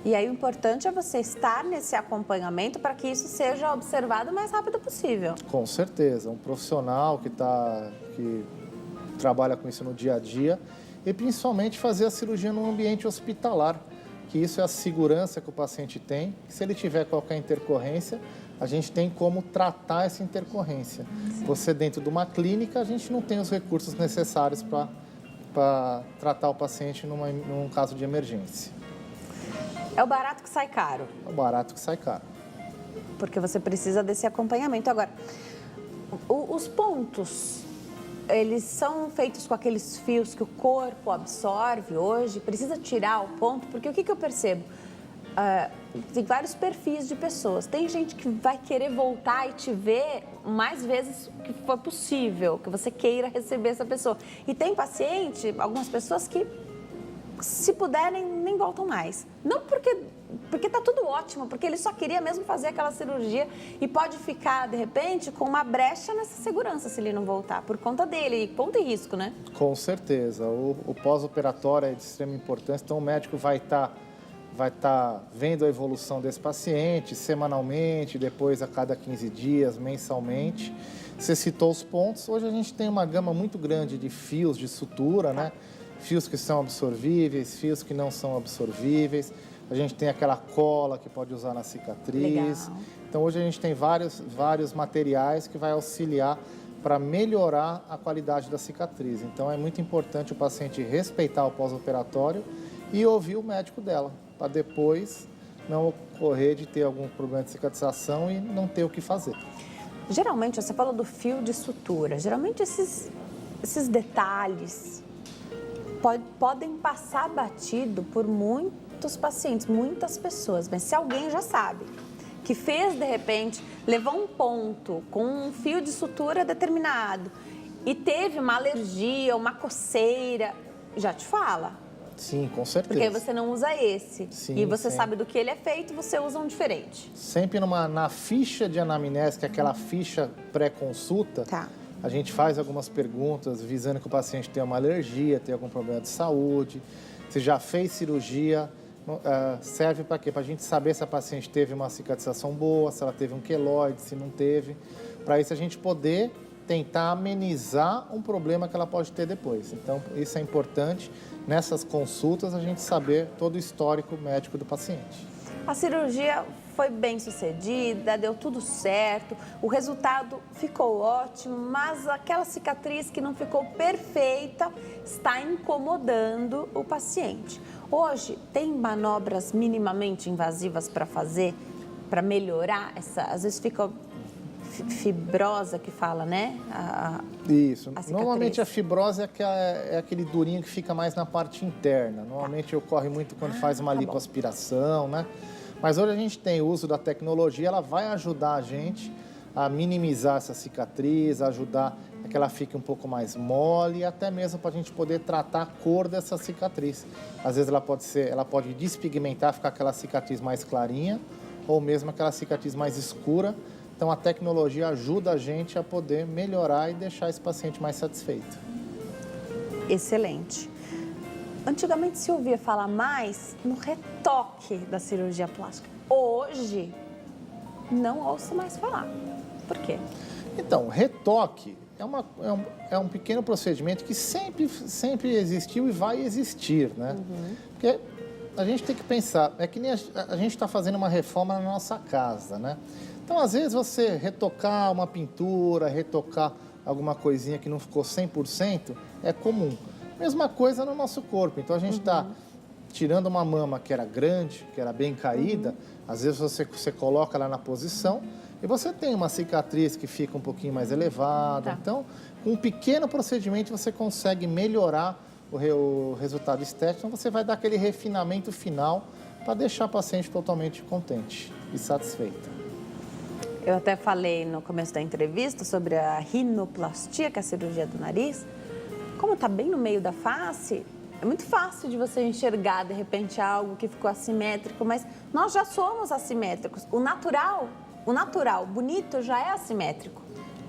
E aí o importante é você estar nesse acompanhamento para que isso seja observado o mais rápido possível. Com certeza, um profissional que trabalha com isso no dia a dia e principalmente fazer a cirurgia num ambiente hospitalar, que isso é a segurança que o paciente tem. Se ele tiver qualquer intercorrência, a gente tem como tratar essa intercorrência. Sim. Você dentro de uma clínica, a gente não tem os recursos necessários para tratar o paciente num caso de emergência. É o barato que sai caro. É o barato que sai caro. Porque você precisa desse acompanhamento. Agora, os pontos, eles são feitos com aqueles fios que o corpo absorve hoje? Precisa tirar o ponto? Porque o que eu percebo? Tem vários perfis de pessoas. Tem gente que vai querer voltar e te ver mais vezes que for possível, que você queira receber essa pessoa. E tem paciente, algumas pessoas que, se puderem, nem voltam mais. Não porque tá tudo ótimo, porque ele só queria mesmo fazer aquela cirurgia e pode ficar, de repente, com uma brecha nessa segurança se ele não voltar, por conta dele, ponto e risco, né? Com certeza. O pós-operatório é de extrema importância, então o médico vai estar vendo a evolução desse paciente semanalmente, depois a cada 15 dias, mensalmente. Você citou os pontos. Hoje a gente tem uma gama muito grande de fios de sutura, né? Fios que são absorvíveis, fios que não são absorvíveis. A gente tem aquela cola que pode usar na cicatriz. Legal. Então, hoje a gente tem vários materiais que vai auxiliar para melhorar a qualidade da cicatriz. Então, é muito importante o paciente respeitar o pós-operatório e ouvir o médico dela, para depois não ocorrer de ter algum problema de cicatrização e não ter o que fazer. Geralmente, você falou do fio de sutura. Geralmente, esses detalhes podem passar batido por muitos pacientes, muitas pessoas. Mas se alguém já sabe que fez, de repente, levou um ponto com um fio de sutura determinado e teve uma alergia, uma coceira, já te fala. Sim, com certeza. Porque aí você não usa esse. Sim, e você sim. sabe do que ele é feito, você usa um diferente. Sempre na ficha de anamnese, que é aquela ficha pré-consulta, Tá. A gente faz algumas perguntas visando que o paciente tem uma alergia, tem algum problema de saúde, se já fez cirurgia, serve para quê? Para a gente saber se a paciente teve uma cicatrização boa, se ela teve um queloide, se não teve. Para isso a gente poder tentar amenizar um problema que ela pode ter depois. Então, isso é importante, nessas consultas, a gente saber todo o histórico médico do paciente. A cirurgia foi bem sucedida, deu tudo certo, o resultado ficou ótimo, mas aquela cicatriz que não ficou perfeita está incomodando o paciente. Hoje, tem manobras minimamente invasivas para fazer, para melhorar essa, às vezes fica fibrosa que fala, né? Isso. A Normalmente a fibrose é aquele durinho que fica mais na parte interna. Normalmente ocorre muito quando faz uma lipoaspiração, né? Mas hoje a gente tem o uso da tecnologia, ela vai ajudar a gente a minimizar essa cicatriz, ajudar a que ela fique um pouco mais mole, até mesmo para a gente poder tratar a cor dessa cicatriz. Às vezes ela pode despigmentar, ficar aquela cicatriz mais clarinha, ou mesmo aquela cicatriz mais escura. Então a tecnologia ajuda a gente a poder melhorar e deixar esse paciente mais satisfeito. Excelente. Antigamente se ouvia falar mais no retoque da cirurgia plástica. Hoje, não ouço mais falar. Por quê? Então, retoque é um pequeno procedimento que sempre existiu e vai existir, né? Porque a gente tem que pensar, é que nem a gente está fazendo uma reforma na nossa casa, né? Então, às vezes, você retocar uma pintura, retocar alguma coisinha que não ficou 100%, é comum. Mesma coisa no nosso corpo. Então, a gente está tirando uma mama que era grande, que era bem caída, às vezes você coloca ela na posição e você tem uma cicatriz que fica um pouquinho mais elevada. Tá. Então, com um pequeno procedimento, você consegue melhorar o resultado estético. Então, você vai dar aquele refinamento final para deixar a paciente totalmente contente e satisfeita. Eu até falei no começo da entrevista sobre a rinoplastia, que é a cirurgia do nariz. Como está bem no meio da face, é muito fácil de você enxergar, de repente, algo que ficou assimétrico, mas nós já somos assimétricos. O natural, bonito, já é assimétrico.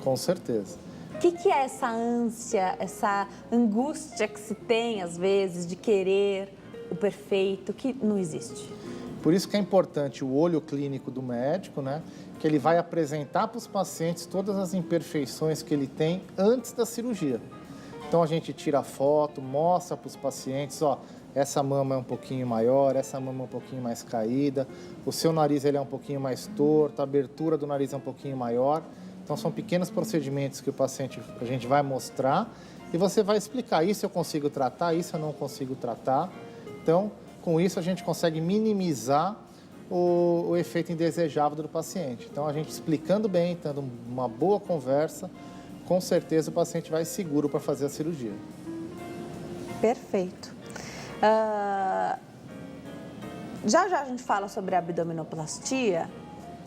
Com certeza. O que é essa ânsia, essa angústia que se tem, às vezes, de querer o perfeito, que não existe? Por isso que é importante o olho clínico do médico, né? Que ele vai apresentar para os pacientes todas as imperfeições que ele tem antes da cirurgia. Então, a gente tira a foto, mostra para os pacientes, ó, essa mama é um pouquinho maior, essa mama é um pouquinho mais caída, o seu nariz ele é um pouquinho mais torto, a abertura do nariz é um pouquinho maior. Então, são pequenos procedimentos que a gente vai mostrar e você vai explicar, isso eu consigo tratar, isso eu não consigo tratar. Então, com isso, a gente consegue minimizar o efeito indesejável do paciente. Então, a gente explicando bem, tendo uma boa conversa, com certeza o paciente vai seguro para fazer a cirurgia. Perfeito. Já a gente fala sobre a abdominoplastia,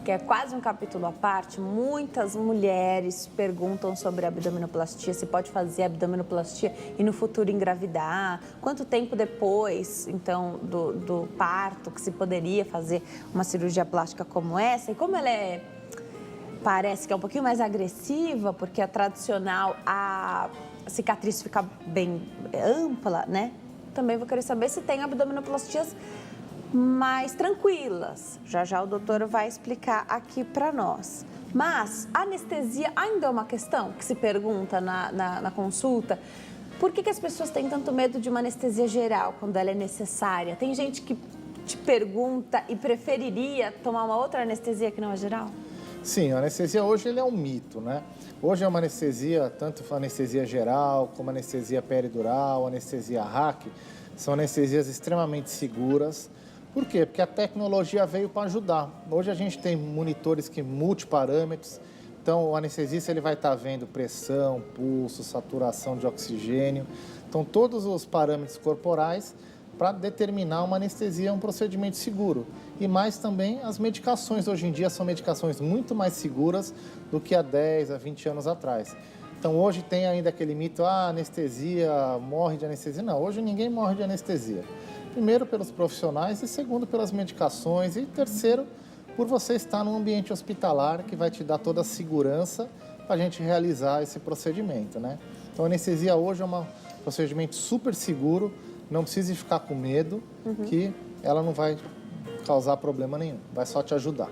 que é quase um capítulo à parte. Muitas mulheres perguntam sobre a abdominoplastia, se pode fazer abdominoplastia e no futuro engravidar. Quanto tempo depois, então, do parto que se poderia fazer uma cirurgia plástica como essa? E como ela parece que é um pouquinho mais agressiva, porque a tradicional, a cicatriz fica bem ampla, né? Também vou querer saber se tem abdominoplastias mais tranquilas. Já o doutor vai explicar aqui para nós. Mas a anestesia ainda é uma questão que se pergunta na consulta. Por que as pessoas têm tanto medo de uma anestesia geral quando ela é necessária? Tem gente que te pergunta e preferiria tomar uma outra anestesia que não a geral? Sim, a anestesia hoje ele é um mito, né? Hoje é uma anestesia, tanto anestesia geral, como anestesia peridural, anestesia RAC, são anestesias extremamente seguras. Por quê? Porque a tecnologia veio para ajudar. Hoje a gente tem monitores que multiparâmetros, então o anestesista ele vai estar vendo pressão, pulso, saturação de oxigênio, então todos os parâmetros corporais para determinar uma anestesia, um procedimento seguro. E mais também as medicações, hoje em dia são medicações muito mais seguras do que há 10, a 20 anos atrás. Então hoje tem ainda aquele mito, anestesia, morre de anestesia. Não, hoje ninguém morre de anestesia. Primeiro pelos profissionais e segundo pelas medicações e terceiro por você estar num ambiente hospitalar que vai te dar toda a segurança para a gente realizar esse procedimento, né? Então a anestesia hoje é um procedimento super seguro, não precisa ficar com medo, que ela não vai causar problema nenhum, vai só te ajudar.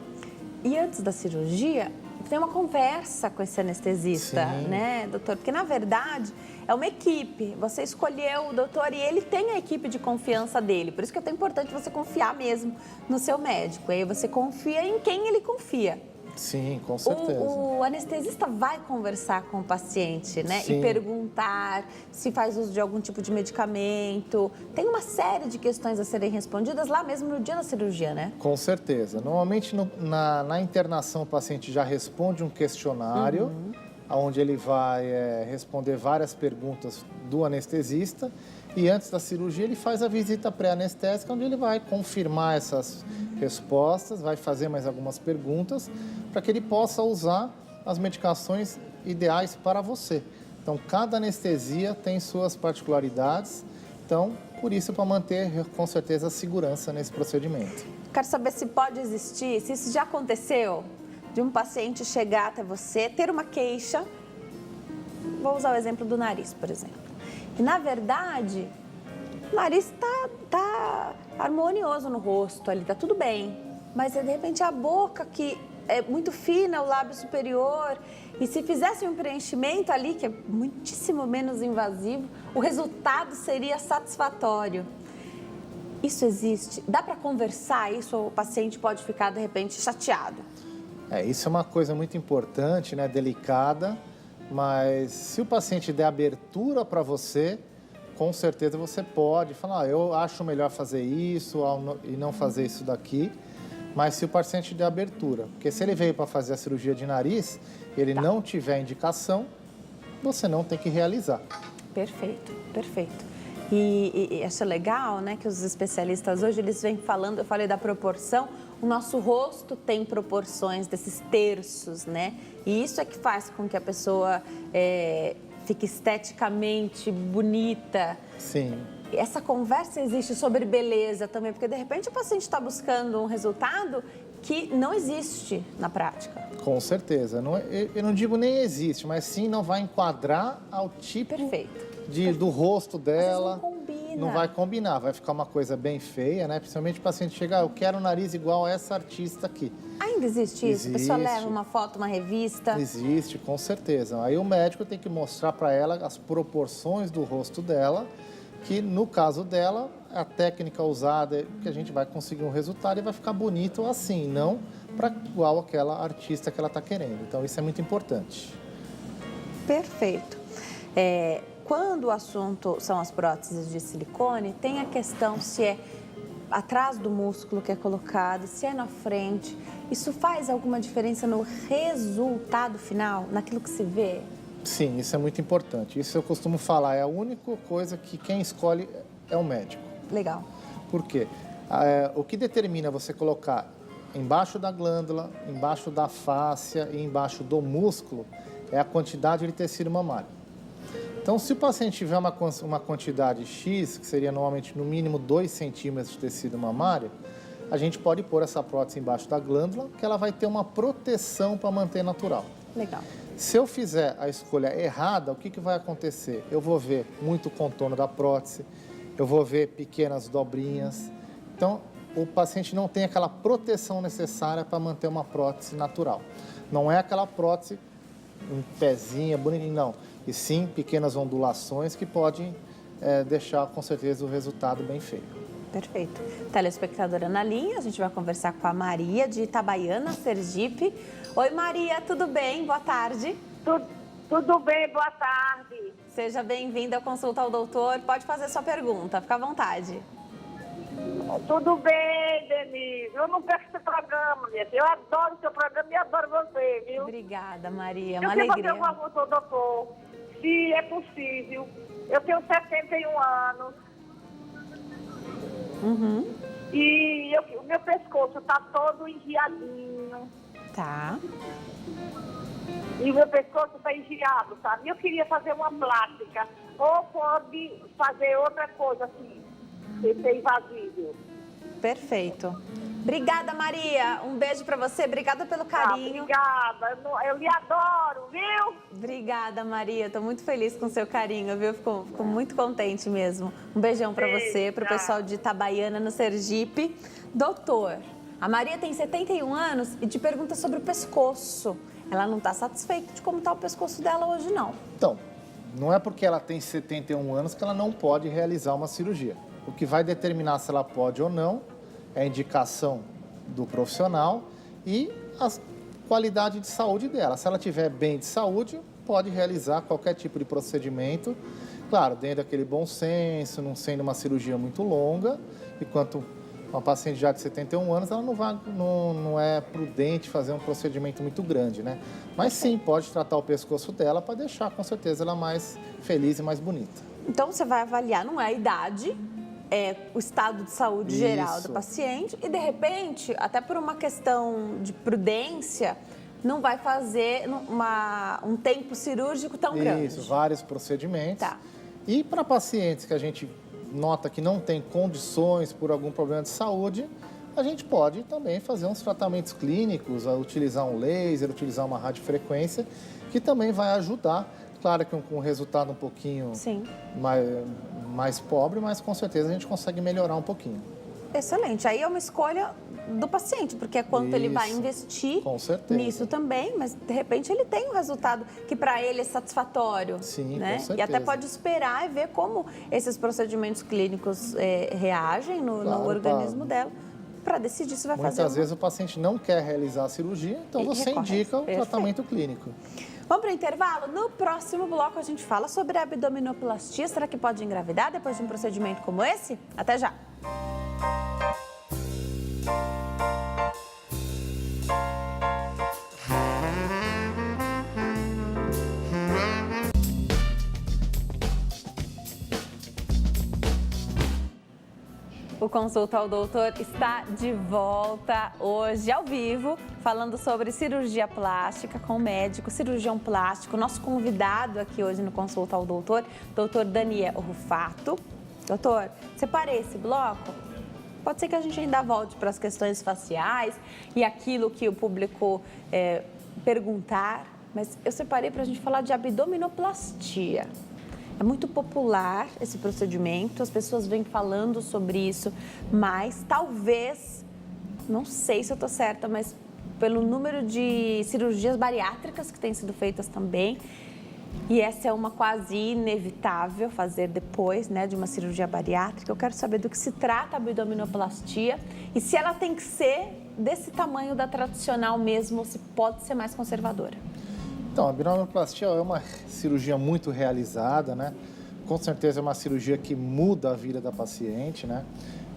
E antes da cirurgia, tem uma conversa com esse anestesista, Sim. né, doutor? Porque, na verdade, é uma equipe. Você escolheu o doutor e ele tem a equipe de confiança dele. Por isso que é tão importante você confiar mesmo no seu médico. Aí você confia em quem ele confia. Sim, com certeza. O anestesista vai conversar com o paciente, né? Sim. E perguntar se faz uso de algum tipo de medicamento. Tem uma série de questões a serem respondidas lá mesmo no dia da cirurgia, né? Com certeza. Normalmente, na internação, o paciente já responde um questionário, onde ele vai responder várias perguntas do anestesista. E antes da cirurgia, ele faz a visita pré-anestésica, onde ele vai confirmar essas respostas, vai fazer mais algumas perguntas, para que ele possa usar as medicações ideais para você. Então, cada anestesia tem suas particularidades, então, por isso, para manter, com certeza, a segurança nesse procedimento. Quero saber se pode existir, se isso já aconteceu, de um paciente chegar até você, ter uma queixa. Vou usar o exemplo do nariz, por exemplo. E, na verdade, o nariz tá harmonioso no rosto ali, tá tudo bem. Mas, de repente, a boca que é muito fina, o lábio superior, e se fizesse um preenchimento ali, que é muitíssimo menos invasivo, o resultado seria satisfatório. Isso existe? Dá para conversar isso ou o paciente pode ficar, de repente, chateado? Isso é uma coisa muito importante, né? Delicada, mas se o paciente der abertura para você, com certeza você pode falar, eu acho melhor fazer isso e não fazer isso daqui, mas se o paciente der abertura, porque se ele veio para fazer a cirurgia de nariz, ele não tiver indicação, você não tem que realizar. Perfeito, perfeito. E acho legal, né, que os especialistas hoje, eles vêm falando, eu falei da proporção, o nosso rosto tem proporções desses terços, né? E isso é que faz com que a pessoa fique esteticamente bonita. Sim. Essa conversa existe sobre beleza também, porque de repente o paciente está buscando um resultado que não existe na prática. Com certeza. Eu não digo nem existe, mas sim não vai enquadrar ao tipo do rosto dela. Às vezes não combina. Não vai combinar, vai ficar uma coisa bem feia, né? Principalmente o paciente chegar, eu quero um nariz igual a essa artista aqui. Ainda existe isso? A pessoa Existe. leva uma foto, uma revista? Existe, com certeza. Aí o médico tem que mostrar para ela as proporções do rosto dela, que no caso dela, a técnica usada é que a gente vai conseguir um resultado e vai ficar bonito assim, não para igual aquela artista que ela está querendo. Então isso é muito importante. Perfeito. Quando o assunto são as próteses de silicone, tem a questão se é atrás do músculo que é colocado, se é na frente. Isso faz alguma diferença no resultado final, naquilo que se vê? Sim, isso é muito importante. Isso eu costumo falar, é a única coisa que quem escolhe é o médico. Legal. Por quê? O que determina você colocar embaixo da glândula, embaixo da fáscia e embaixo do músculo é a quantidade de tecido mamário. Então, se o paciente tiver uma quantidade X, que seria normalmente no mínimo 2 centímetros de tecido mamário, a gente pode pôr essa prótese embaixo da glândula, que ela vai ter uma proteção para manter natural. Legal. Se eu fizer a escolha errada, o que vai acontecer? Eu vou ver muito contorno da prótese, eu vou ver pequenas dobrinhas. Então, o paciente não tem aquela proteção necessária para manter uma prótese natural. Não é aquela prótese, um pezinho, bonitinho, não. E sim pequenas ondulações que podem deixar, com certeza, o resultado bem feio. Perfeito. Telespectadora na linha, a gente vai conversar com a Maria de Itabaiana, Sergipe. Oi, Maria, tudo bem? Boa tarde. Tudo bem, boa tarde. Seja bem-vinda à Consulta ao Doutor. Pode fazer sua pergunta, fica à vontade. Tudo bem, Denise. Eu não perco seu programa, minha filha. Eu adoro o seu programa e adoro você, viu? Obrigada, Maria. Eu Uma queria alegria. fazer uma pergunta ao doutor, se é possível. Eu tenho 71 anos. Uhum. E o meu pescoço está todo engiadinho. Tá. E o meu pescoço está engiado, sabe? Eu queria fazer uma plástica. Ou pode fazer outra coisa assim, ser invasível. Perfeito. Obrigada, Maria. Um beijo pra você. Obrigada pelo carinho. Obrigada. Eu lhe adoro, viu? Obrigada, Maria. Tô muito feliz com o seu carinho, viu? Fico muito contente mesmo. Um beijão pra você, pro pessoal de Itabaiana, no Sergipe. Doutor, a Maria tem 71 anos e te pergunta sobre o pescoço. Ela não tá satisfeita de como tá o pescoço dela hoje, não. Então, não é porque ela tem 71 anos que ela não pode realizar uma cirurgia. O que vai determinar se ela pode ou não é a indicação do profissional e a qualidade de saúde dela. Se ela estiver bem de saúde, pode realizar qualquer tipo de procedimento. Claro, dentro daquele bom senso, não sendo uma cirurgia muito longa. Enquanto uma paciente já de 71 anos, ela não é prudente fazer um procedimento muito grande, né? Mas sim, pode tratar o pescoço dela para deixar, com certeza, ela mais feliz e mais bonita. Então, você vai avaliar, não é a idade, é o estado de saúde geral do paciente e, de repente, até por uma questão de prudência, não vai fazer um tempo cirúrgico tão grande. Isso, vários procedimentos. Tá. E para pacientes que a gente nota que não tem condições por algum problema de saúde, a gente pode também fazer uns tratamentos clínicos, utilizar um laser, utilizar uma radiofrequência, que também vai ajudar. Claro que com um resultado um pouquinho mais pobre, mas com certeza a gente consegue melhorar um pouquinho. Excelente. Aí é uma escolha do paciente, porque é quanto ele vai Isso, investir com certeza. nisso também, mas de repente ele tem um resultado que para ele é satisfatório. Sim, né? com certeza. E até pode esperar e ver como esses procedimentos clínicos reagem no Claro, organismo dela, para decidir se vai fazer. Muitas vezes o paciente não quer realizar a cirurgia, então E você recorre. indica o Perfeito. tratamento clínico. Vamos para o intervalo? No próximo bloco a gente fala sobre a abdominoplastia. Será que pode engravidar depois de um procedimento como esse? Até já! O Consulta ao Doutor está de volta hoje ao vivo, falando sobre cirurgia plástica com o médico, cirurgião plástico. Nosso convidado aqui hoje no Consulta ao Doutor, doutor Daniel Rufato. Doutor, separei esse bloco. Pode ser que a gente ainda volte para as questões faciais e aquilo que o público perguntar, mas eu separei para a gente falar de abdominoplastia. É muito popular esse procedimento, as pessoas vêm falando sobre isso, mas talvez, não sei se eu estou certa, mas pelo número de cirurgias bariátricas que têm sido feitas também, e essa é uma quase inevitável fazer depois, né, de uma cirurgia bariátrica. Eu quero saber do que se trata a abdominoplastia e se ela tem que ser desse tamanho da tradicional mesmo ou se pode ser mais conservadora. Então, a abdominoplastia é uma cirurgia muito realizada, né? Com certeza é uma cirurgia que muda a vida da paciente, né?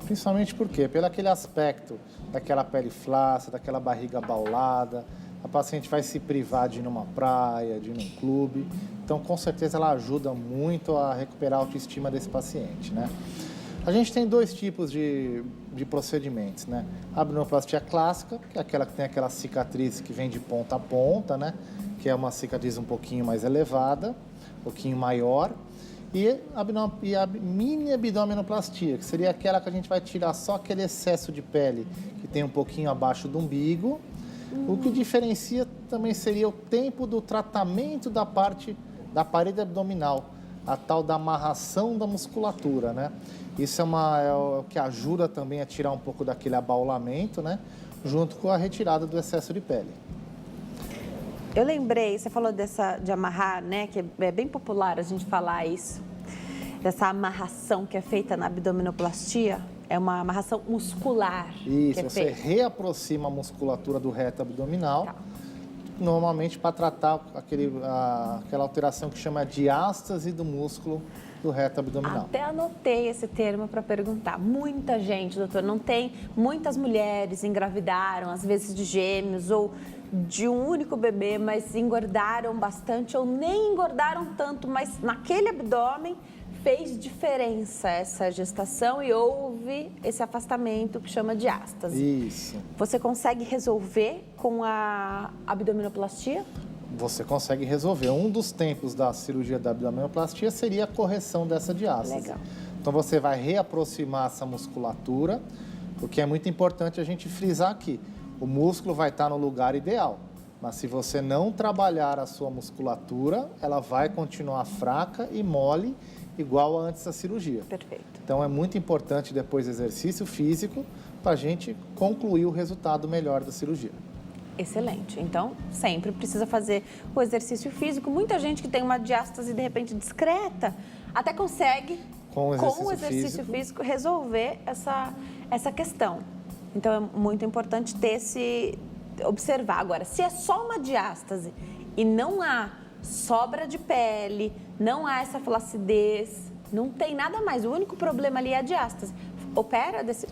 Principalmente por quê? Pelo aquele aspecto daquela pele flácida, daquela barriga abaulada. A paciente vai se privar de ir numa praia, de ir num clube. Então, com certeza, ela ajuda muito a recuperar a autoestima desse paciente, né? A gente tem dois tipos de procedimentos, né? A abdominoplastia clássica, que é aquela que tem aquela cicatriz que vem de ponta a ponta, né? Que é uma cicatriz um pouquinho mais elevada, um pouquinho maior. E a mini abdominoplastia, que seria aquela que a gente vai tirar só aquele excesso de pele que tem um pouquinho abaixo do umbigo. O que diferencia também seria o tempo do tratamento da parte da parede abdominal, a tal da amarração da musculatura, né? Isso é o que ajuda também a tirar um pouco daquele abaulamento, né? Junto com a retirada do excesso de pele. Eu lembrei, você falou de amarrar, né? Que é bem popular a gente falar isso. Dessa amarração que é feita na abdominoplastia. É uma amarração muscular. Isso, que é você feita. reaproxima a musculatura do reto abdominal. Tá. Normalmente para tratar aquela alteração que chama diástase do músculo do reto abdominal. Até anotei esse termo para perguntar. Muita gente, doutor, não tem... Muitas mulheres engravidaram, às vezes de gêmeos ou de um único bebê, mas engordaram bastante ou nem engordaram tanto, mas naquele abdômen fez diferença essa gestação e houve esse afastamento que chama diástase. Isso. Você consegue resolver com a abdominoplastia? Você consegue resolver. Um dos tempos da cirurgia da abdominoplastia seria a correção dessa diástase. Legal. Então você vai reaproximar essa musculatura, o que é muito importante a gente frisar aqui. O músculo vai estar no lugar ideal, mas se você não trabalhar a sua musculatura, ela vai continuar fraca e mole, igual a antes da cirurgia. Perfeito. Então é muito importante depois do exercício físico para a gente concluir o resultado melhor da cirurgia. Excelente. Então, sempre precisa fazer o exercício físico. Muita gente que tem uma diástase, de repente, discreta, até consegue, Com o o exercício físico, resolver essa questão. Então, é muito importante observar. Agora, se é só uma diástase e não há sobra de pele, não há essa flacidez, não tem nada mais. O único problema ali é a diástase.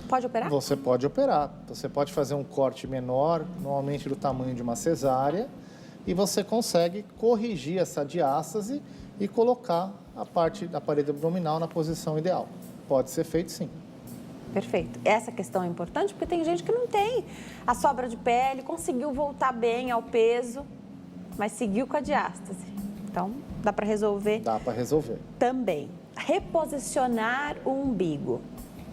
Pode operar? Você pode operar. Você pode fazer um corte menor, normalmente do tamanho de uma cesárea, e você consegue corrigir essa diástase e colocar a parte da parede abdominal na posição ideal. Pode ser feito sim. Perfeito. Essa questão é importante porque tem gente que não tem a sobra de pele, conseguiu voltar bem ao peso, mas seguiu com a diástase. Então, dá para resolver? Dá para resolver. Também. Reposicionar o umbigo.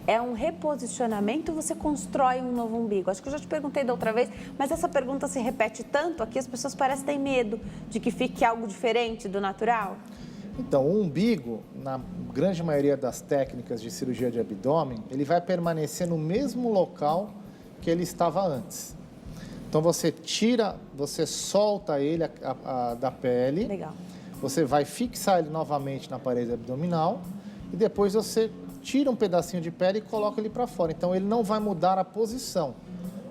É um reposicionamento ou você constrói um novo umbigo? Acho que eu já te perguntei da outra vez, mas essa pergunta se repete tanto aqui, as pessoas parecem ter medo de que fique algo diferente do natural. Então, o umbigo, na grande maioria das técnicas de cirurgia de abdômen, ele vai permanecer no mesmo local que ele estava antes. Então você solta ele da pele. Legal. Você vai fixar ele novamente na parede abdominal e depois você tira um pedacinho de pele e coloca ele para fora. Então ele não vai mudar a posição.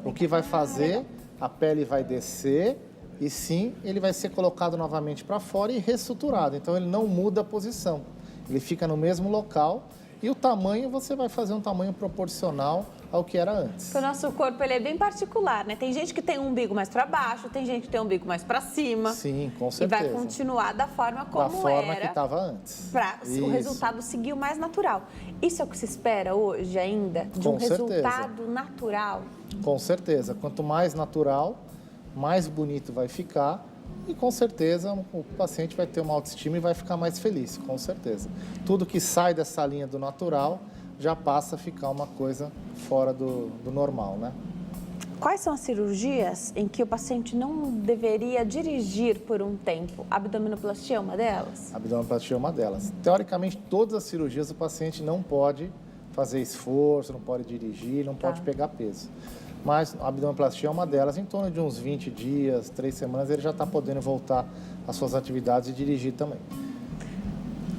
O que vai fazer, a pele vai descer e sim, ele vai ser colocado novamente para fora e ressuturado. Então ele não muda a posição. Ele fica no mesmo local e o tamanho você vai fazer um tamanho proporcional ao que era antes. Porque o nosso corpo ele é bem particular, né? Tem gente que tem um umbigo mais para baixo, tem gente que tem um umbigo mais para cima. Sim, com certeza. E vai continuar da forma como da forma era. Que estava antes. Para o resultado seguir o mais natural. Isso é o que se espera hoje ainda? De um resultado natural? Com certeza. Quanto mais natural, mais bonito vai ficar. E com certeza o paciente vai ter uma autoestima e vai ficar mais feliz, com certeza. Tudo que sai dessa linha do natural já passa a ficar uma coisa fora do normal, né? Quais são as cirurgias em que o paciente não deveria dirigir por um tempo? A abdominoplastia é uma delas? A abdominoplastia é uma delas. Teoricamente, todas as cirurgias o paciente não pode fazer esforço, não pode dirigir, não pode pegar peso. Mas a abdominoplastia é uma delas. Em torno de uns 20 dias, 3 semanas, ele já está podendo voltar às suas atividades e dirigir também.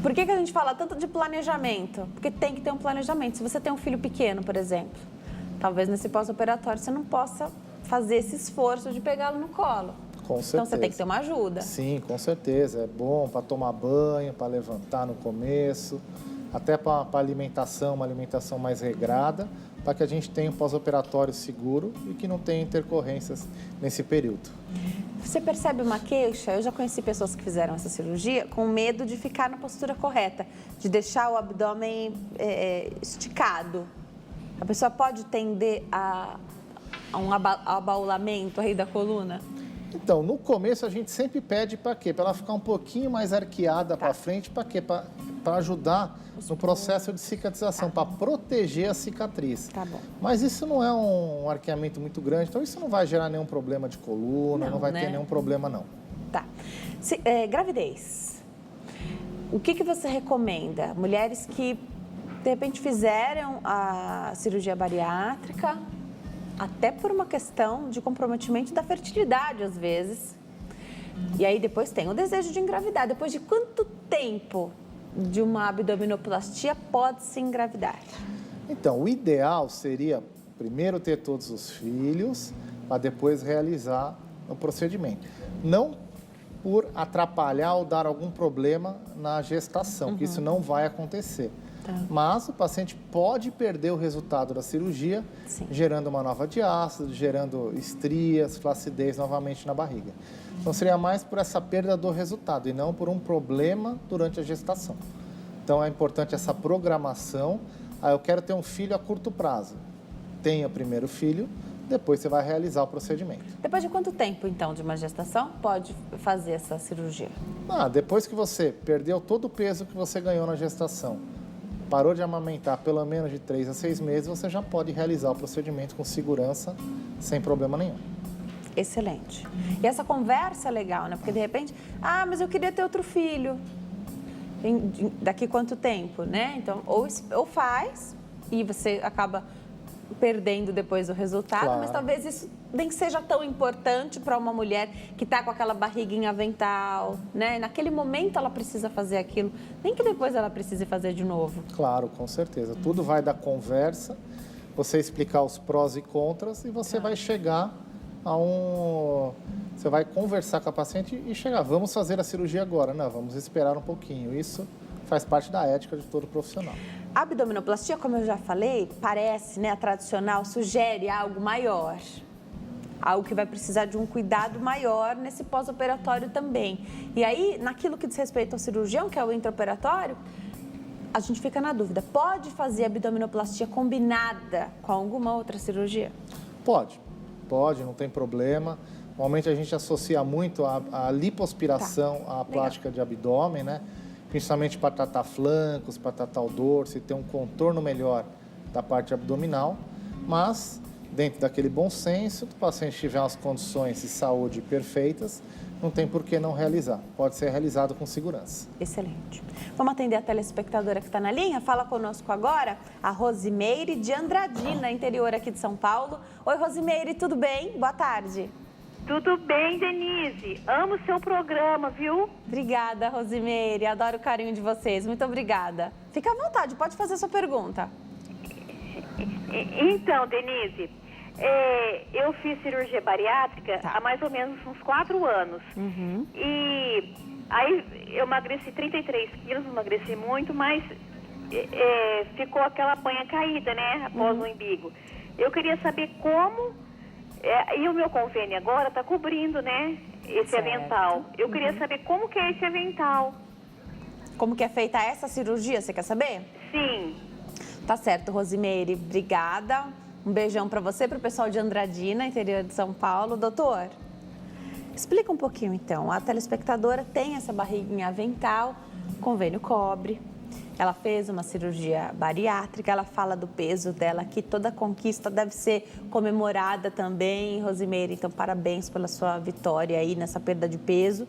Por que a gente fala tanto de planejamento? Porque tem que ter um planejamento. Se você tem um filho pequeno, por exemplo, talvez nesse pós-operatório você não possa fazer esse esforço de pegá-lo no colo. Com certeza. Então você tem que ter uma ajuda. Sim, com certeza. É bom para tomar banho, para levantar no começo, até para alimentação, uma alimentação mais regrada, para que a gente tenha um pós-operatório seguro e que não tenha intercorrências nesse período. Você percebe uma queixa? Eu já conheci pessoas que fizeram essa cirurgia com medo de ficar na postura correta, de deixar o abdômen esticado. A pessoa pode tender a um abaulamento aí da coluna? Então, no começo a gente sempre pede para quê? Para ela ficar um pouquinho mais arqueada para frente, para quê? Para ajudar no processo de cicatrização, para proteger a cicatriz. Tá bom. Mas isso não é um arqueamento muito grande, então isso não vai gerar nenhum problema de coluna, não vai ter nenhum problema não. Tá. Gravidez. O que você recomenda? Mulheres que, de repente, fizeram a cirurgia bariátrica, até por uma questão de comprometimento da fertilidade, às vezes. E aí depois tem o desejo de engravidar. Depois de quanto tempo de uma abdominoplastia pode-se engravidar? Então, o ideal seria primeiro ter todos os filhos, para depois realizar o procedimento. Não por atrapalhar ou dar algum problema na gestação, que isso não vai acontecer. Mas o paciente pode perder o resultado da cirurgia, gerando uma nova diástase, gerando estrias, flacidez novamente na barriga. Então seria mais por essa perda do resultado e não por um problema durante a gestação. Então é importante essa programação. Eu quero ter um filho a curto prazo. Tenha o primeiro filho, depois você vai realizar o procedimento. Depois de quanto tempo, então, de uma gestação, pode fazer essa cirurgia? Depois que você perdeu todo o peso que você ganhou na gestação, parou de amamentar pelo menos de 3 a 6 meses, você já pode realizar o procedimento com segurança, sem problema nenhum. Excelente. E essa conversa é legal, né? Porque de repente, mas eu queria ter outro filho. Daqui quanto tempo, né? Então, ou faz e você acaba perdendo depois o resultado, mas talvez isso nem seja tão importante para uma mulher que está com aquela barriga em avental, né? Naquele momento ela precisa fazer aquilo, nem que depois ela precise fazer de novo. Claro, com certeza. Tudo vai da conversa, você explicar os prós e contras e você vai chegar a Você vai conversar com a paciente e chegar, vamos fazer a cirurgia agora. Não, vamos esperar um pouquinho. Isso faz parte da ética de todo profissional. A abdominoplastia, como eu já falei, parece, né, a tradicional, sugere algo maior. Algo que vai precisar de um cuidado maior nesse pós-operatório também. E aí, naquilo que diz respeito ao cirurgião, que é o intraoperatório, a gente fica na dúvida. Pode fazer abdominoplastia combinada com alguma outra cirurgia? Pode, não tem problema. Normalmente a gente associa muito a lipoaspiração à plástica de abdômen, né? Principalmente para tratar flancos, para tratar o dorso e ter um contorno melhor da parte abdominal. Mas dentro daquele bom senso, se o paciente tiver umas condições de saúde perfeitas, não tem por que não realizar. Pode ser realizado com segurança. Excelente. Vamos atender a telespectadora que está na linha? Fala conosco agora a Rosimeire de Andradina, interior aqui de São Paulo. Oi, Rosimeire, tudo bem? Boa tarde. Tudo bem, Denise? Amo o seu programa, viu? Obrigada, Rosimeire. Adoro o carinho de vocês. Muito obrigada. Fica à vontade, pode fazer a sua pergunta. Então, Denise, eu fiz cirurgia bariátrica há mais ou menos uns 4 anos. E aí eu emagreci 33 quilos, emagreci muito, mas ficou aquela panha caída, né, após o umbigo. Eu queria saber como, e o meu convênio agora está cobrindo, né, esse avental. Eu queria saber como que é esse avental. Como que é feita essa cirurgia, você quer saber? Sim. Tá certo, Rosimeire, obrigada. Um beijão para você, para o pessoal de Andradina, interior de São Paulo. Doutor, explica um pouquinho então. A telespectadora tem essa barriguinha avental, convênio cobre. Ela fez uma cirurgia bariátrica, ela fala do peso dela aqui. Toda conquista deve ser comemorada também, Rosimeire. Então, parabéns pela sua vitória aí nessa perda de peso.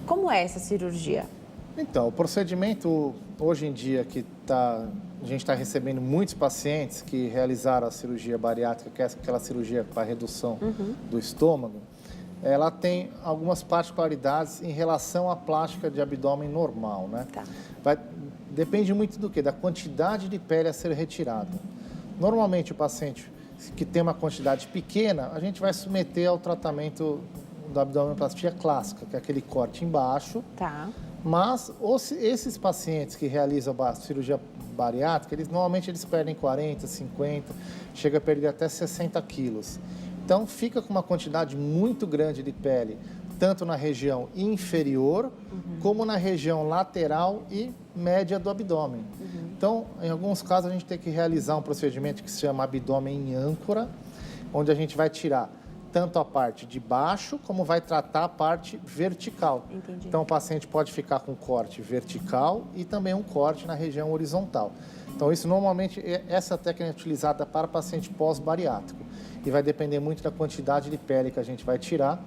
Como é essa cirurgia? Então, o procedimento, hoje em dia, a gente está recebendo muitos pacientes que realizaram a cirurgia bariátrica, que é aquela cirurgia para redução do estômago, ela tem algumas particularidades em relação à plástica de abdômen normal, né? Tá. Depende muito do quê? Da quantidade de pele a ser retirada. Normalmente, o paciente que tem uma quantidade pequena, a gente vai submeter ao tratamento da abdominoplastia clássica, que é aquele corte embaixo. Tá. Mas esses pacientes que realizam a cirurgia bariátrica, normalmente eles perdem 40, 50, chega a perder até 60 quilos. Então, fica com uma quantidade muito grande de pele, tanto na região inferior, como na região lateral e média do abdômen. Então, em alguns casos, a gente tem que realizar um procedimento que se chama abdômen em âncora, onde a gente vai tirar tanto a parte de baixo, como vai tratar a parte vertical. Entendi. Então, o paciente pode ficar com corte vertical e também um corte na região horizontal. Então, isso normalmente, essa técnica é utilizada para paciente pós-bariátrico. E vai depender muito da quantidade de pele que a gente vai tirar.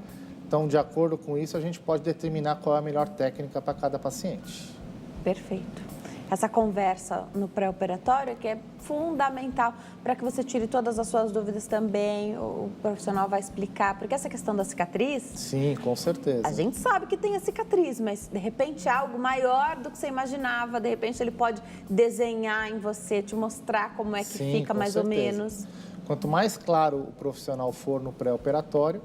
Então, de acordo com isso, a gente pode determinar qual é a melhor técnica para cada paciente. Perfeito. Essa conversa no pré-operatório que é fundamental para que você tire todas as suas dúvidas também, o profissional vai explicar, porque essa questão da cicatriz... Sim, com certeza. A gente sabe que tem a cicatriz, mas de repente é algo maior do que você imaginava, de repente ele pode desenhar em você, te mostrar como é que fica mais ou menos. Quanto mais claro o profissional for no pré-operatório,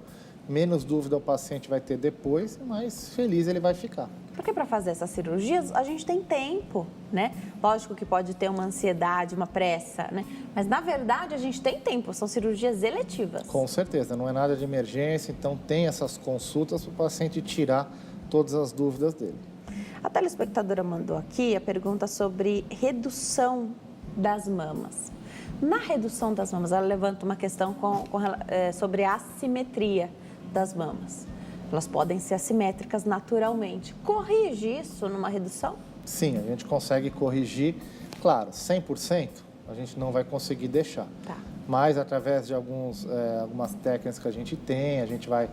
menos dúvida o paciente vai ter depois e mais feliz ele vai ficar. Porque para fazer essas cirurgias, a gente tem tempo, né? Lógico que pode ter uma ansiedade, uma pressa, né? Mas, na verdade, a gente tem tempo, são cirurgias eletivas. Com certeza, não é nada de emergência, então tem essas consultas para o paciente tirar todas as dúvidas dele. A telespectadora mandou aqui a pergunta sobre redução das mamas. Na redução das mamas, ela levanta uma questão sobre a assimetria das mamas. Elas podem ser assimétricas naturalmente. Corrige isso numa redução? Sim, a gente consegue corrigir. Claro, 100% a gente não vai conseguir deixar. Tá. Mas através de algumas técnicas que a gente tem, a gente vai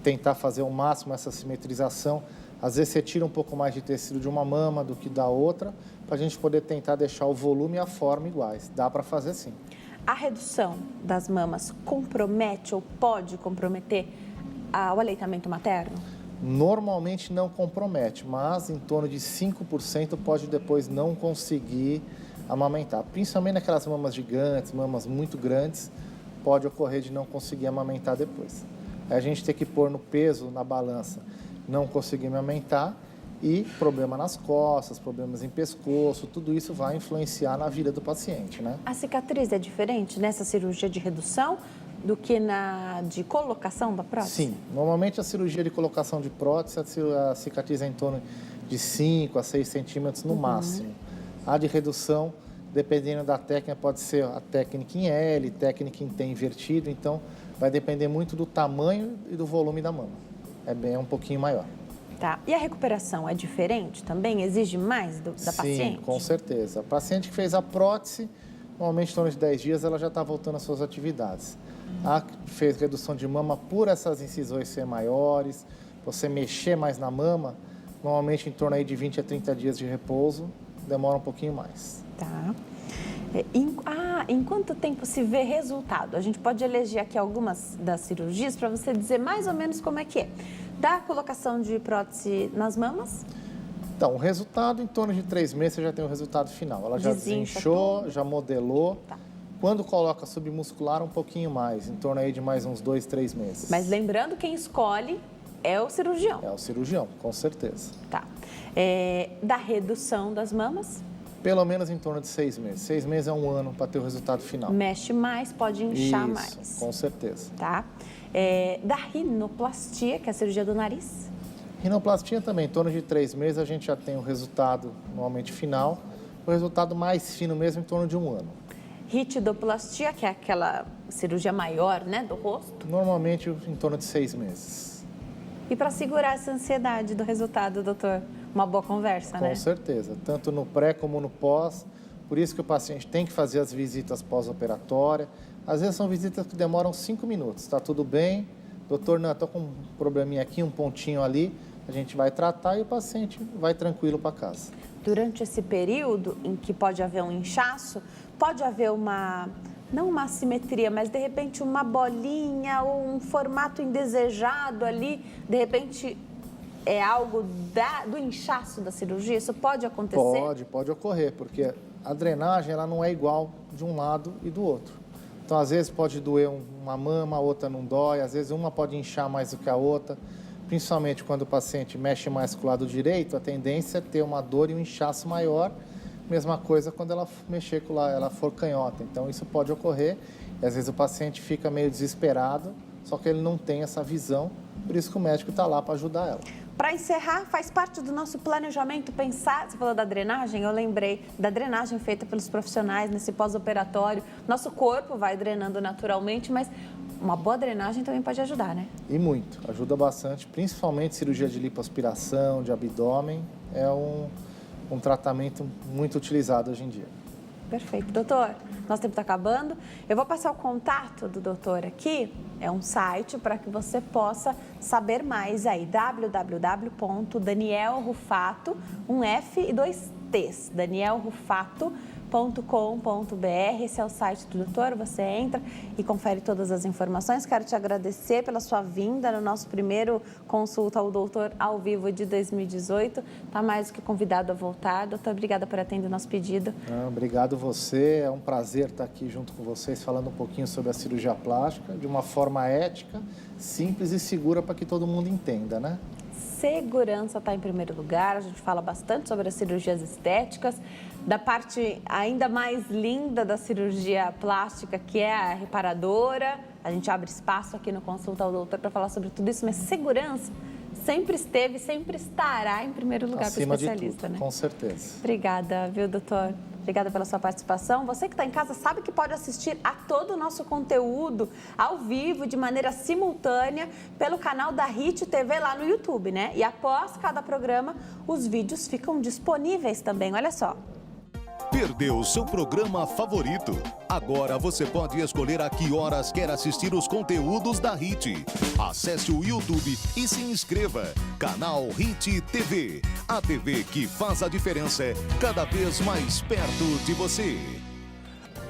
tentar fazer ao máximo essa simetrização. Às vezes você tira um pouco mais de tecido de uma mama do que da outra, para a gente poder tentar deixar o volume e a forma iguais. Dá para fazer sim. A redução das mamas compromete ou pode comprometer o aleitamento materno? Normalmente não compromete, mas em torno de 5% pode depois não conseguir amamentar. Principalmente naquelas mamas gigantes, mamas muito grandes, pode ocorrer de não conseguir amamentar depois. Aí a gente tem que pôr no peso, na balança, não conseguir amamentar e problema nas costas, problemas em pescoço, tudo isso vai influenciar na vida do paciente, né? A cicatriz é diferente nessa cirurgia de redução do que na de colocação da prótese? Sim, normalmente a cirurgia de colocação de prótese, a cicatriz é em torno de 5 a 6 centímetros no máximo. A de redução, dependendo da técnica, pode ser a técnica em L, técnica em T invertido, então vai depender muito do tamanho e do volume da mama. É um pouquinho maior. Tá. E a recuperação é diferente também? Exige mais da paciente? Sim, com certeza. A paciente que fez a prótese, normalmente em torno de 10 dias ela já está voltando às suas atividades. A que fez redução de mama por essas incisões ser maiores, você mexer mais na mama, normalmente em torno aí de 20 a 30 dias de repouso, demora um pouquinho mais. Tá. Em quanto tempo se vê resultado? A gente pode eleger aqui algumas das cirurgias para você dizer mais ou menos como é que é. Da colocação de prótese nas mamas? Então, o resultado, em torno de 3 meses, você já tem o resultado final. Ela já desinchou, já modelou. Tá. Quando coloca submuscular, um pouquinho mais, em torno aí de mais uns 2, 3 meses. Mas lembrando, quem escolhe é o cirurgião. É o cirurgião, com certeza. Tá. Da redução das mamas? Pelo menos em torno de 6 meses. 6 meses é um ano para ter o resultado final. Mexe mais, pode inchar Isso, mais. com certeza. Tá. Da rinoplastia, que é a cirurgia do nariz? Rinoplastia também, em torno de 3 meses a gente já tem o resultado normalmente final. O resultado mais fino mesmo em torno de 1 ano. Ritidoplastia, que é aquela cirurgia maior, né, do rosto? Normalmente em torno de 6 meses. E para segurar essa ansiedade do resultado, doutor? Uma boa conversa, né? Com certeza, tanto no pré como no pós. Por isso que o paciente tem que fazer as visitas pós-operatórias. Às vezes são visitas que demoram 5 minutos. Está tudo bem? Doutor, não, estou com um probleminha aqui, um pontinho ali. A gente vai tratar e o paciente vai tranquilo para casa. Durante esse período em que pode haver um inchaço, pode haver não uma assimetria, mas de repente uma bolinha ou um formato indesejado ali, de repente é algo do inchaço da cirurgia? Isso pode acontecer? Pode ocorrer, porque a drenagem ela não é igual de um lado e do outro. Então, às vezes pode doer uma mama, a outra não dói, às vezes uma pode inchar mais do que a outra. Principalmente quando o paciente mexe mais com o lado direito, a tendência é ter uma dor e um inchaço maior. Mesma coisa quando ela mexer com ela for canhota. Então, isso pode ocorrer e às vezes o paciente fica meio desesperado, só que ele não tem essa visão, por isso que o médico está lá para ajudar ela. Para encerrar, faz parte do nosso planejamento pensar, você falou da drenagem, eu lembrei da drenagem feita pelos profissionais nesse pós-operatório. Nosso corpo vai drenando naturalmente, mas uma boa drenagem também pode ajudar, né? E muito, ajuda bastante, principalmente cirurgia de lipoaspiração, de abdômen, é um tratamento muito utilizado hoje em dia. Perfeito. Doutor, nosso tempo está acabando. Eu vou passar o contato do doutor aqui. É um site para que você possa saber mais aí. www.danielrufato, um F e 2 T's. danielrufato.com.br. Esse é o site do doutor. Você entra e confere todas as informações. Quero te agradecer pela sua vinda no nosso primeiro consulta ao doutor ao vivo de 2018. Está mais do que convidado a voltar. Doutor, obrigada por atender o nosso pedido. Obrigado você. É um prazer estar aqui junto com vocês falando um pouquinho sobre a cirurgia plástica de uma forma ética, simples e segura para que todo mundo entenda, né? Segurança está em primeiro lugar, a gente fala bastante sobre as cirurgias estéticas, da parte ainda mais linda da cirurgia plástica, que é a reparadora. A gente abre espaço aqui no Consulta ao Doutor para falar sobre tudo isso, mas segurança sempre esteve, sempre estará em primeiro lugar para o especialista, né? Com certeza. Obrigada, viu, doutor? Obrigada pela sua participação. Você que está em casa sabe que pode assistir a todo o nosso conteúdo ao vivo, de maneira simultânea, pelo canal da Hit TV lá no YouTube, né? E após cada programa, os vídeos ficam disponíveis também. Olha só. Perdeu seu programa favorito? Agora você pode escolher a que horas quer assistir os conteúdos da Hit. Acesse o YouTube e se inscreva. Canal Hit TV. A TV que faz a diferença cada vez mais perto de você.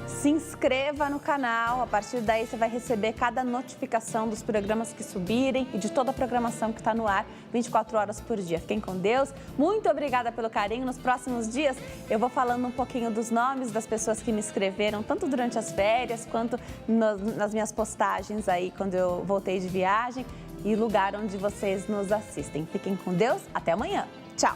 Se inscreva no canal, a partir daí você vai receber cada notificação dos programas que subirem e de toda a programação que está no ar 24 horas por dia. Fiquem com Deus, muito obrigada pelo carinho. Nos próximos dias eu vou falando um pouquinho dos nomes das pessoas que me escreveram, tanto durante as férias quanto nas minhas postagens aí quando eu voltei de viagem e lugar onde vocês nos assistem. Fiquem com Deus, até amanhã. Tchau!